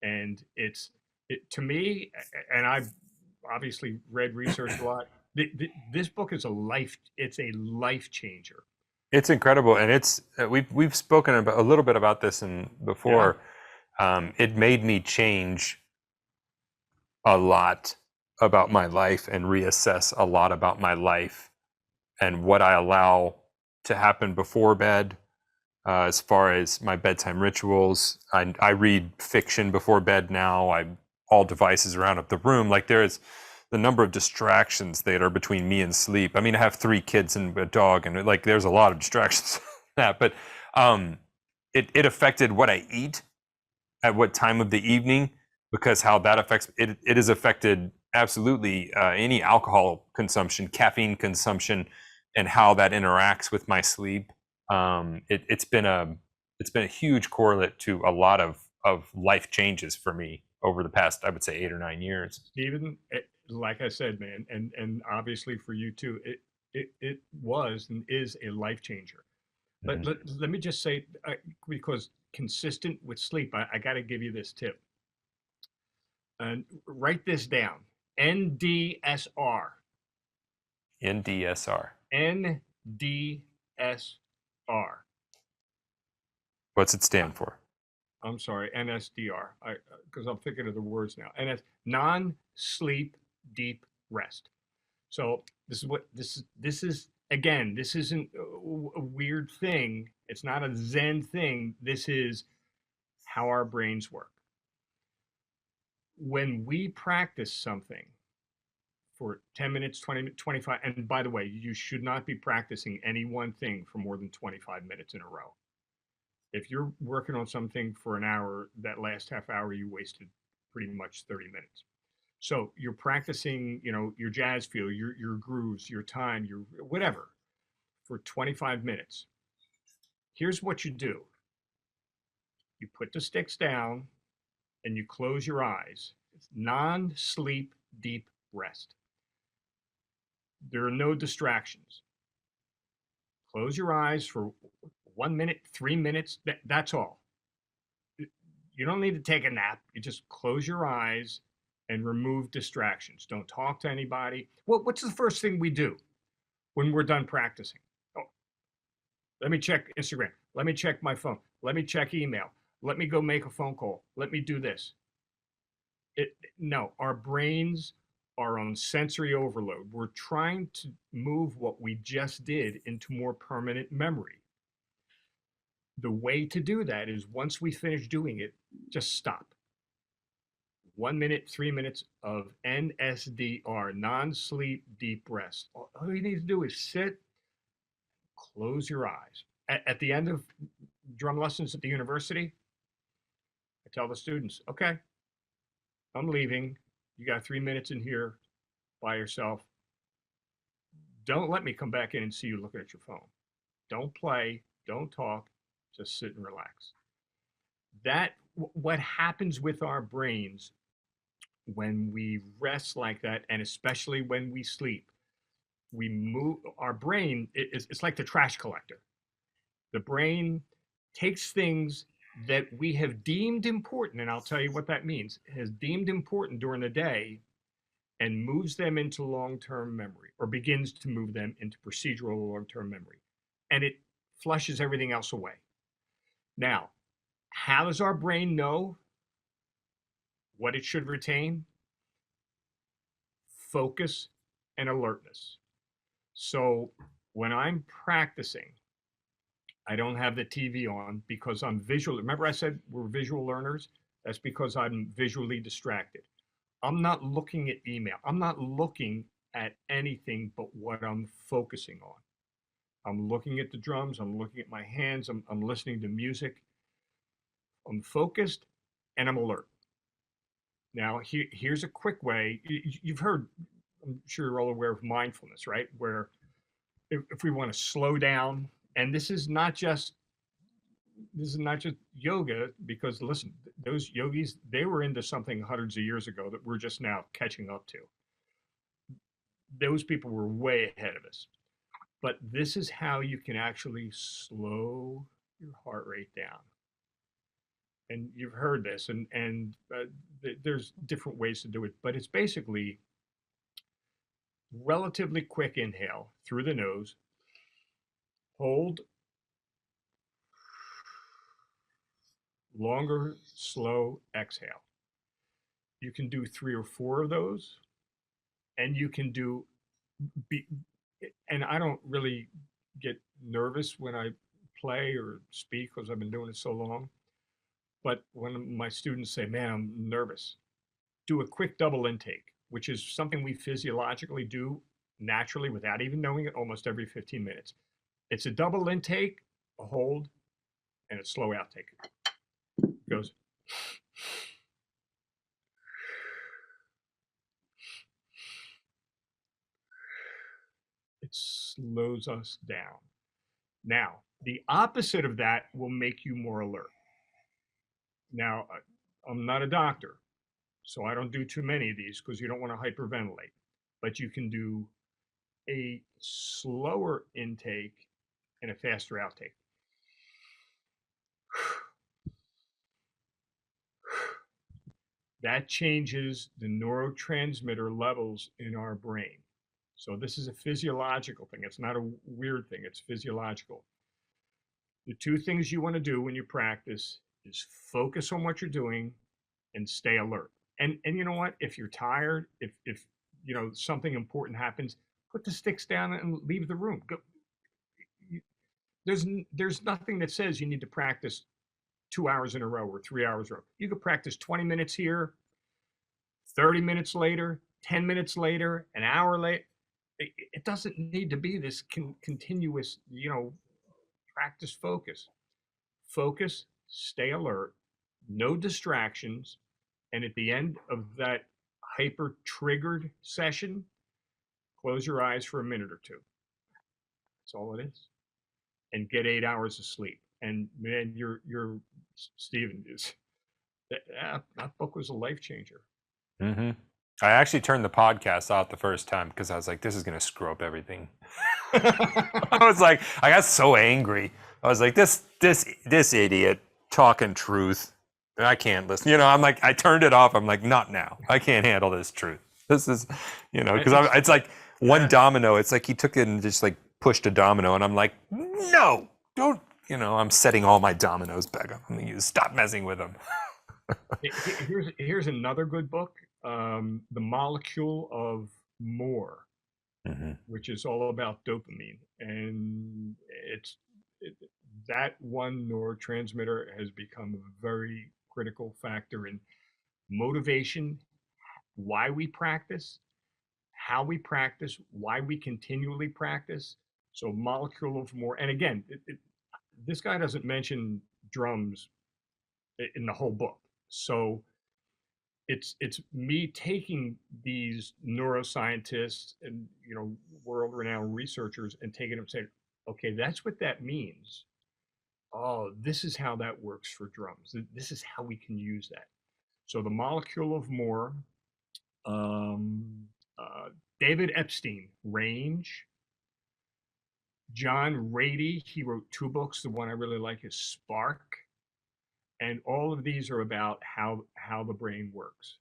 And to me, and I've obviously read research a lot. This book is it's a life changer. It's incredible, and it's we've spoken about a little bit about this before. It made me change a lot about my life and reassess a lot about my life and what I allow to happen before bed. As far as my bedtime rituals, I read fiction before bed now. All devices are out of the room. Like, there's the number of distractions that are between me and sleep. I mean, I have 3 kids and a dog, and like, there's a lot of distractions. But it affected what I eat at what time of the evening, because how that affects it. It has affected absolutely any alcohol consumption, caffeine consumption, and how that interacts with my sleep. It's been a huge correlate to a lot of life changes for me over the past, I would say, 8 or 9 years. Stephen, like I said, man, and obviously for you too, it was and is a life changer. But let me just say, because consistent with sleep, I got to give you this tip. And write this down: NDSR. NDSR. NDSR. What's it stand for? I'm sorry, NSDR. Because I'm thinking of the words now. Non-sleep deep rest. So this is again, this isn't a weird thing. It's not a Zen thing. This is how our brains work. When we practice something for 10 minutes, 20 minutes, 25, and by the way, you should not be practicing any one thing for more than 25 minutes in a row. If you're working on something for an hour, that last half hour you wasted pretty much 30 minutes. So you're practicing, your jazz feel, your grooves, your time, your whatever, for 25 minutes. Here's what you do. You put the sticks down and you close your eyes. It's non-sleep deep rest. There are no distractions. Close your eyes for 1 minute, 3 minutes. That's all. You don't need to take a nap. You just close your eyes and remove distractions. Don't talk to anybody. What's the first thing we do when we're done practicing? Oh, let me check Instagram. Let me check my phone. Let me check email. Let me go make a phone call. Let me do this. No, our brains are on sensory overload. We're trying to move what we just did into more permanent memory. The way to do that is, once we finish doing it, just stop. 1 minute, 3 minutes of NSDR, non-sleep deep rest. All you need to do is sit, close your eyes. At the end of drum lessons at the university, I tell the students, okay, I'm leaving. You got 3 minutes in here by yourself. Don't let me come back in and see you looking at your phone. Don't play, don't talk, just sit and relax. What happens with our brains when we rest like that, and especially when we sleep, we move our brain. It's like the trash collector. The brain takes things that we have deemed important, and I'll tell you what that means, has deemed important during the day, and moves them into long-term memory, or begins to move them into procedural long-term memory. And it flushes everything else away. Now, how does our brain know what it should retain? Focus and alertness. So when I'm practicing, I don't have the TV on because I'm visual. Remember I said we're visual learners? That's because I'm visually distracted. I'm not looking at email. I'm not looking at anything but what I'm focusing on. I'm looking at the drums. I'm looking at my hands. I'm listening to music. I'm focused and I'm alert. Now, here's a quick way. You've heard, I'm sure you're all aware of mindfulness, right? Where if we want to slow down, and this is not just yoga, because listen, those yogis, they were into something hundreds of years ago that we're just now catching up to. Those people were way ahead of us. But this is how you can actually slow your heart rate down. And you've heard this, and there's different ways to do it, but it's basically relatively quick inhale through the nose, hold, longer, slow exhale. You can do 3 or 4 of those, and you can do, and I don't really get nervous when I play or speak because I've been doing it so long. But when my students say, man, I'm nervous, do a quick double intake, which is something we physiologically do naturally without even knowing it almost every 15 minutes. It's a double intake, a hold, and a slow outtake. It goes. It slows us down. Now, the opposite of that will make you more alert. Now, I'm not a doctor, so I don't do too many of these because you don't want to hyperventilate. But you can do a slower intake and a faster outtake. That changes the neurotransmitter levels in our brain. So this is a physiological thing. It's not a weird thing. It's physiological. The 2 things you want to do when you practice is focus on what you're doing and stay alert. And you know what? If you're tired, if you know something important happens, put the sticks down and leave the room. Go. There's nothing that says you need to practice 2 hours in a row or 3 hours in a row. You could practice 20 minutes here, 30 minutes later, 10 minutes later, an hour later. It doesn't need to be this continuous, practice focus. Focus, stay alert, no distractions, and at the end of that hyper-triggered session, close your eyes for a minute or 2. That's all it is. And get 8 hours of sleep. And man, you're Stephen, that book was a life changer. Mm-hmm. I actually turned the podcast off the first time because I was like, this is going to screw up everything. I was like, I got so angry. I was like, this idiot talking truth. I can't listen. I'm like, I turned it off. I'm like, not now. I can't handle this truth. This is, because it's like one domino. It's like he took it and just like pushed a domino. And I'm like, no, don't, I'm setting all my dominoes back up. I'm going to stop messing with them. Here's another good book. The Molecule of More, which is all about dopamine, and that one neurotransmitter has become a very critical factor in motivation, why we practice, how we practice, why we continually practice. So Molecule of More, and again, this guy doesn't mention drums in the whole book. So it's me taking these neuroscientists and world-renowned researchers and taking them and saying, okay, that's what that means. Oh, this is how that works for drums. This is how we can use that. So the Molecule of More, David Epstein, Range. John Rady, he wrote 2 books. The one I really like is Spark. And all of these are about how the brain works.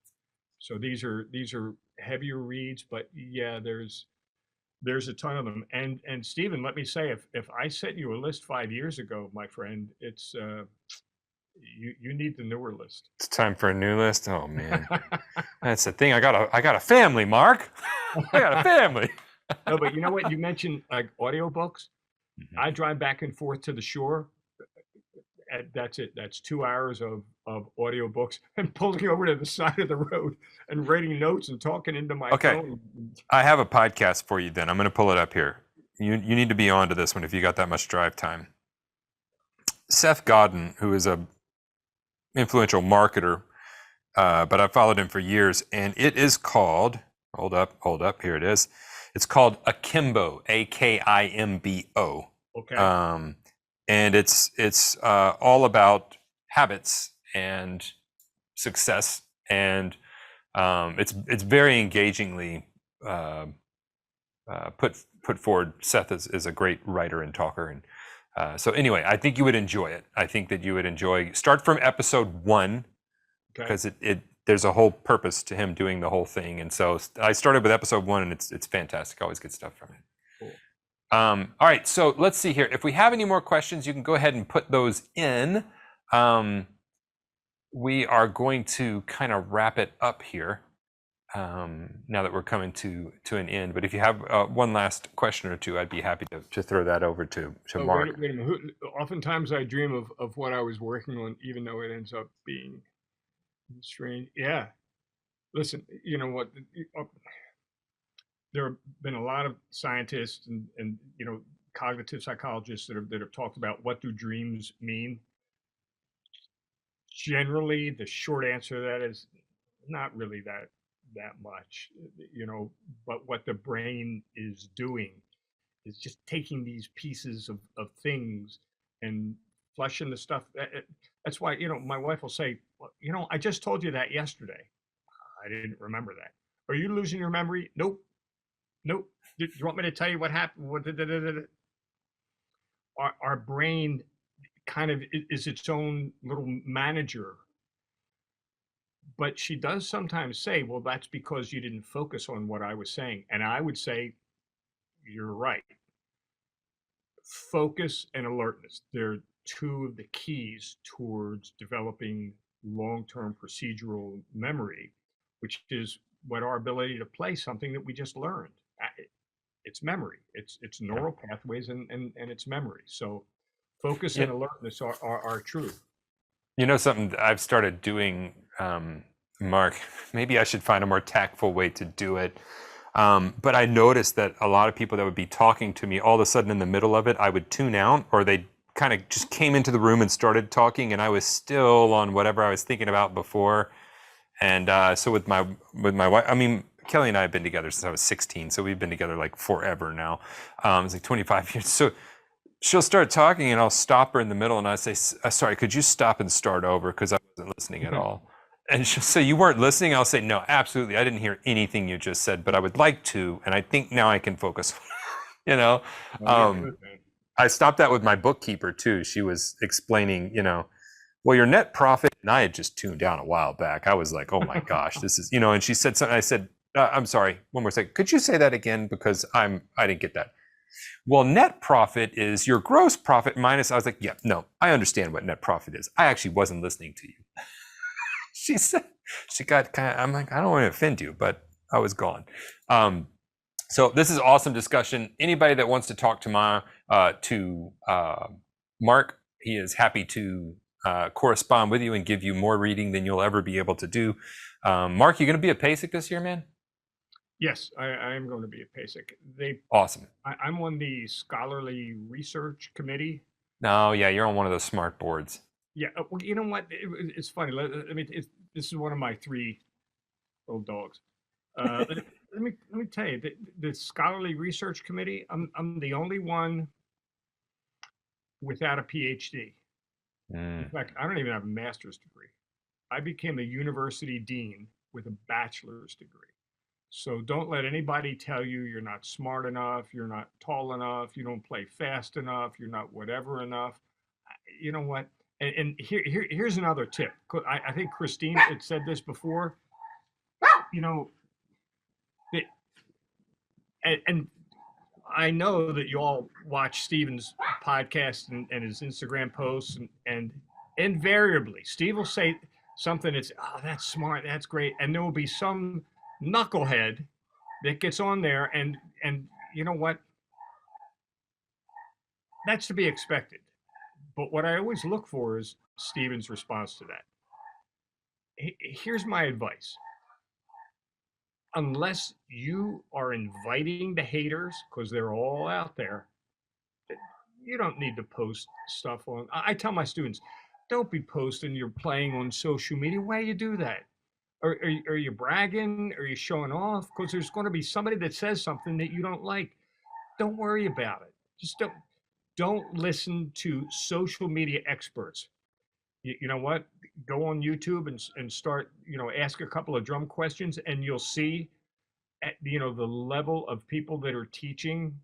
So these are heavier reads, but yeah, there's a ton of them. And Stephen, let me say, if I sent you a list 5 years ago, my friend, it's you need the newer list. It's time for a new list. Oh man, that's the thing. I got a family, Mark. I got a family. No, but you know what? You mentioned like audiobooks. I drive back and forth to the shore. That's it. That's 2 hours of audiobooks and pulling over to the side of the road and writing notes and talking into my phone. I have a podcast for you then. I'm going to pull it up here. You need to be on to this one if you got that much drive time. Seth Godin, who is a influential marketer, but I've followed him for years, and it is called, hold up, here it is. It's called Akimbo, Akimbo. Okay. And it's all about habits and success, and it's very engagingly put forward. Seth is a great writer and talker, and so anyway, I think you would enjoy it. I think that you would enjoy. Start from episode 1, because there's a whole purpose to him doing the whole thing, and so I started with episode 1, and it's fantastic. Always good stuff from it. Cool. All right, so let's see here. If we have any more questions, you can go ahead and put those in. We are going to kind of wrap it up here now that we're coming to an end. But if you have one last question or two, I'd be happy to throw that over to Mark. Wait a minute. Oftentimes I dream of what I was working on, even though it ends up being strange. Yeah. Listen, you know what? There have been a lot of scientists and you know, cognitive psychologists that have talked about what do dreams mean. Generally, the short answer to that is not really that much, you know. But what the brain is doing is just taking these pieces of things and flushing the stuff. That's why, you know, my wife will say, well, you know, I just told you that yesterday. I didn't remember that. Are you losing your memory? Nope. Do you want me to tell you what happened? Our brain kind of is its own little manager. But she does sometimes say, well, that's because you didn't focus on what I was saying. And I would say, you're right. Focus and alertness, they're two of the keys towards developing long-term procedural memory, which is what our ability to play something that we just learned. It's memory. It's neural pathways and it's memory. So focus and alertness are true. You know, something I've started doing, Mark, maybe I should find a more tactful way to do it. But I noticed that a lot of people that would be talking to me, all of a sudden in the middle of it, I would tune out, or they kind of just came into the room and started talking, and I was still on whatever I was thinking about before. And so with my wife, I mean, Kelly and I have been together since I was 16, so we've been together like forever now. It's like 25 years. So she'll start talking, and I'll stop her in the middle, and I say, "Sorry, could you stop and start over? Because I wasn't listening at all." And she'll say, "You weren't listening?" I'll say, "No, absolutely. I didn't hear anything you just said, but I would like to, and I think now I can focus." You know, I stopped that with my bookkeeper too. She was explaining, you know, well, your net profit, and I had just tuned down a while back. I was like, oh my gosh, this is, you know, and she said something. I said, I'm sorry, one more second. Could you say that again? Because I didn't get that. Well, net profit is your gross profit minus. I was like, yeah, no, I understand what net profit is. I actually wasn't listening to you. She said, she got kind of, I'm like, I don't want to offend you, but I was gone. So this is awesome discussion. Anybody that wants to talk to Mark, he is happy to correspond with you and give you more reading than you'll ever be able to do. Mark, you going to be at PASIC this year, man? Yes, I am going to be at PASIC. Awesome. I'm on the scholarly research committee. No, yeah, you're on one of those smart boards. Yeah, well, you know what? It's funny. I mean, this is one of my 3 old dogs. Let me tell you, the scholarly research committee. I'm the only one without a PhD. In fact, I don't even have a master's degree. I became a university dean with a bachelor's degree. So don't let anybody tell you you're not smart enough, you're not tall enough, you don't play fast enough, you're not whatever enough. You know what? And here's another tip. I think Christine had said this before. You know, and I know that you all watch Steven's podcast and his Instagram posts, and invariably Steve will say something that's, oh, that's smart, that's great, and there will be some knucklehead that gets on there, and you know what? That's to be expected. But what I always look for is Steven's response to that. Here's my advice. Unless you are inviting the haters, because they're all out there, you don't need to post stuff on. I tell my students, don't be posting you're playing on social media. Why do you do that? Are you bragging? Are you showing off? Because there's going to be somebody that says something that you don't like. Don't worry about it. Just don't listen to social media experts. You know what? Go on YouTube and start, ask a couple of drum questions, and you'll see, the level of people that are teaching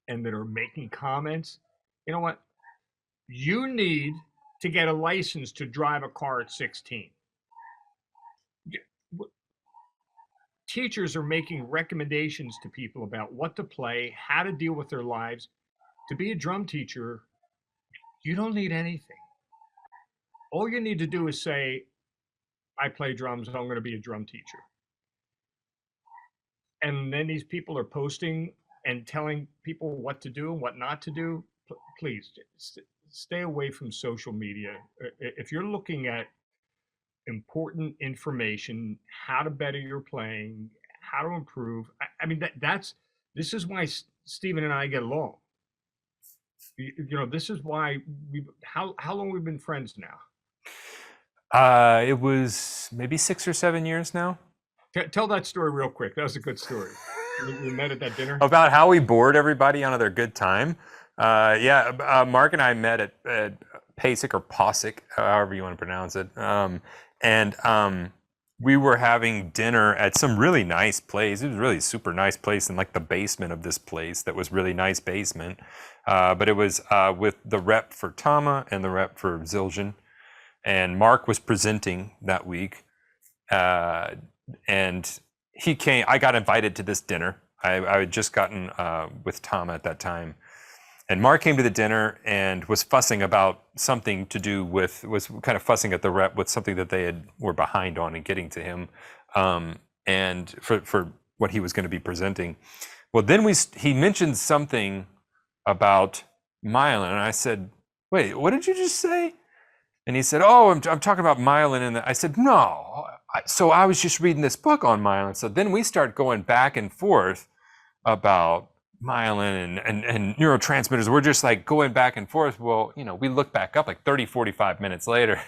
and that are making comments. You know what? You need to get a license to drive a car at 16. Teachers are making recommendations to people about what to play, how to deal with their lives. To be a drum teacher, you don't need anything. All you need to do is say, I play drums, I'm going to be a drum teacher. And then these people are posting and telling people what to do and what not to do. Please stay away from social media. If you're looking at important information, how to better your playing, how to improve, I mean, this is why Stephen and I get along. This is why how long we've been friends now? It was maybe 6 or 7 years now. Tell that story real quick. That was a good story. We met at that dinner. About how we bored everybody out of their good time. Mark and I met at PASIC or POSIC, however you want to pronounce it. We were having dinner at some really nice place. It was a really super nice place in like the basement of this place that was really nice basement. But it was with the rep for Tama and the rep for Zildjian. And Mark was presenting that week. And he came. I got invited to this dinner. I had just gotten with Tom at that time, and Mark came to the dinner and was fussing about something to do with, was kind of fussing at the rep with something that they were behind on and getting to him, and for what he was going to be presenting. Well, then he mentioned something about myelin, and I said, "Wait, what did you just say?" And he said, "Oh, I'm talking about myelin." And I said, "No. So I was just reading this book on myelin." So then we start going back and forth about myelin and neurotransmitters. We're just like going back and forth. Well, we look back up like 30, 45 minutes later.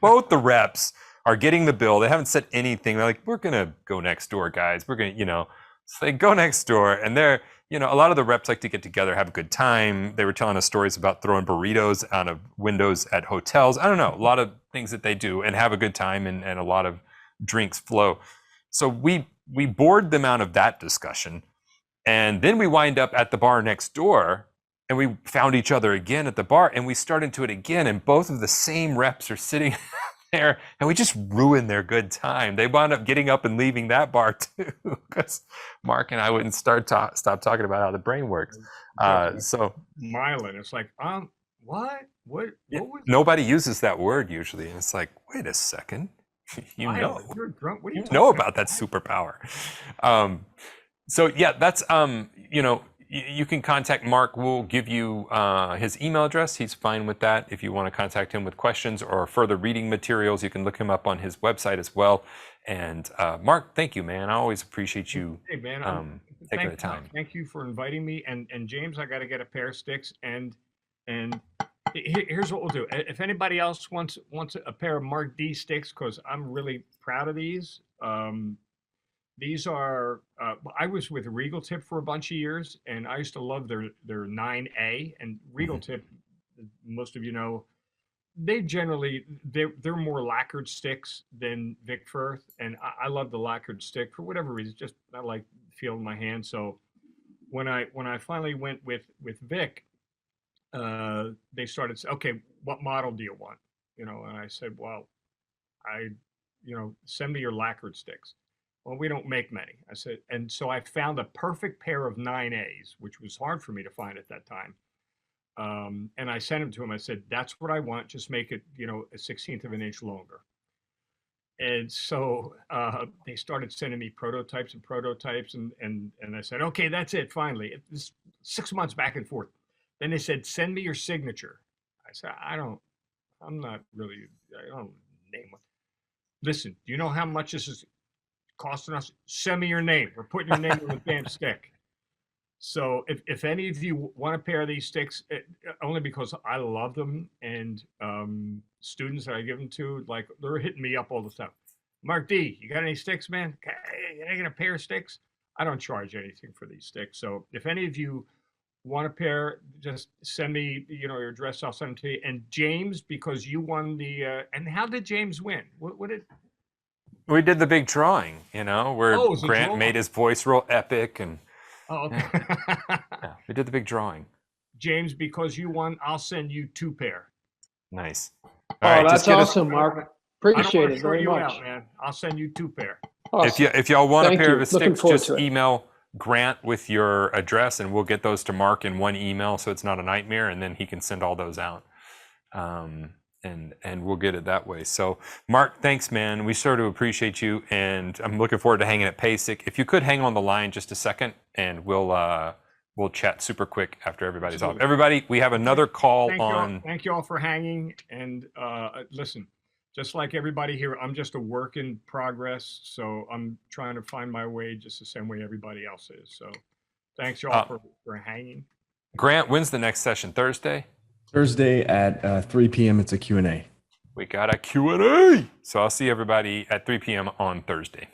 Both the reps are getting the bill. They haven't said anything. They're like, "We're going to go next door, guys. We're going to, So they go next door, and they're, a lot of the reps like to get together, have a good time. They were telling us stories about throwing burritos out of windows at hotels. I don't know, a lot of things that they do and have a good time, and a lot of drinks flow. So we bored them out of that discussion. And then we wind up at the bar next door, and we found each other again at the bar, and we start into it again. And both of the same reps are sitting there, and we just ruined their good time. They wound up getting up and leaving that bar too, because Mark and I wouldn't stop talking about how the brain works. So myelin, it's like, what was nobody uses that word usually, and it's like, wait a second, myelin, you're drunk. What are you know about that superpower? So yeah, that's you can contact Mark. We'll give you his email address. He's fine with that. If you want to contact him with questions or further reading materials, you can look him up on his website as well. And Mark, thank you, man. I always appreciate you taking the time. Thank you for inviting me. And James, I got to get a pair of sticks. And here's what we'll do. If anybody else wants a pair of Mark D sticks, because I'm really proud of these. These are, I was with Regal Tip for a bunch of years, and I used to love their 9A. And Regal Tip, most of you know, they're more lacquered sticks than Vic Firth, and I love the lacquered stick for whatever reason. Just I like feeling my hand. So when I finally went with Vic, they started saying, "Okay, what model do you want?" And I said, "Well, send me your lacquered sticks." "Well, we don't make many." I said, and so I found a perfect pair of 9As, which was hard for me to find at that time. And I sent them to him. I said, "That's what I want. Just make it, a 1/16 of an inch longer." And so they started sending me prototypes, and I said, "Okay, that's it. Finally." This 6 months back and forth. Then they said, "Send me your signature." I said, I don't name one. "Listen, do you know how much this is costing us? Send me your name. We're putting your name on the damn stick." So if any of you want a pair of these sticks, only because I love them, and students that I give them to, like, they're hitting me up all the time. Mark D, you got any sticks, man? Can I get a pair of sticks? I don't charge anything for these sticks. So if any of you want a pair, just send me, your address. I'll send them to you. And James, because you won the, and how did James win? What did? We did the big drawing, where Oh, it was a Grant drawing. made his voice real epic, and Oh, okay. yeah, we did the big drawing. James, because you won, I'll send you 2 pair. Nice. All Oh, right, that's just give us, awesome, Mark. I don't Appreciate want to it short very you much. out, man. I'll send you 2 pair. Awesome. if y'all want Thank a pair you. of his Looking sticks, forward just to it. email Grant with your address, and we'll get those to Mark in one email, so it's not a nightmare, and then he can send all those out. And we'll get it that way. So, Mark, thanks, man. We sort of appreciate you, and I'm looking forward to hanging at PASIC. If you could hang on the line just a second, and we'll chat super quick after everybody's off. Everybody, we have another call on. Thank you all for hanging. And listen, just like everybody here, I'm just a work in progress. So I'm trying to find my way just the same way everybody else is. So thanks y'all for hanging. Grant, when's the next session? Thursday? Thursday at 3 p.m. It's a Q&A. We got a Q&A. So I'll see everybody at 3 p.m. on Thursday.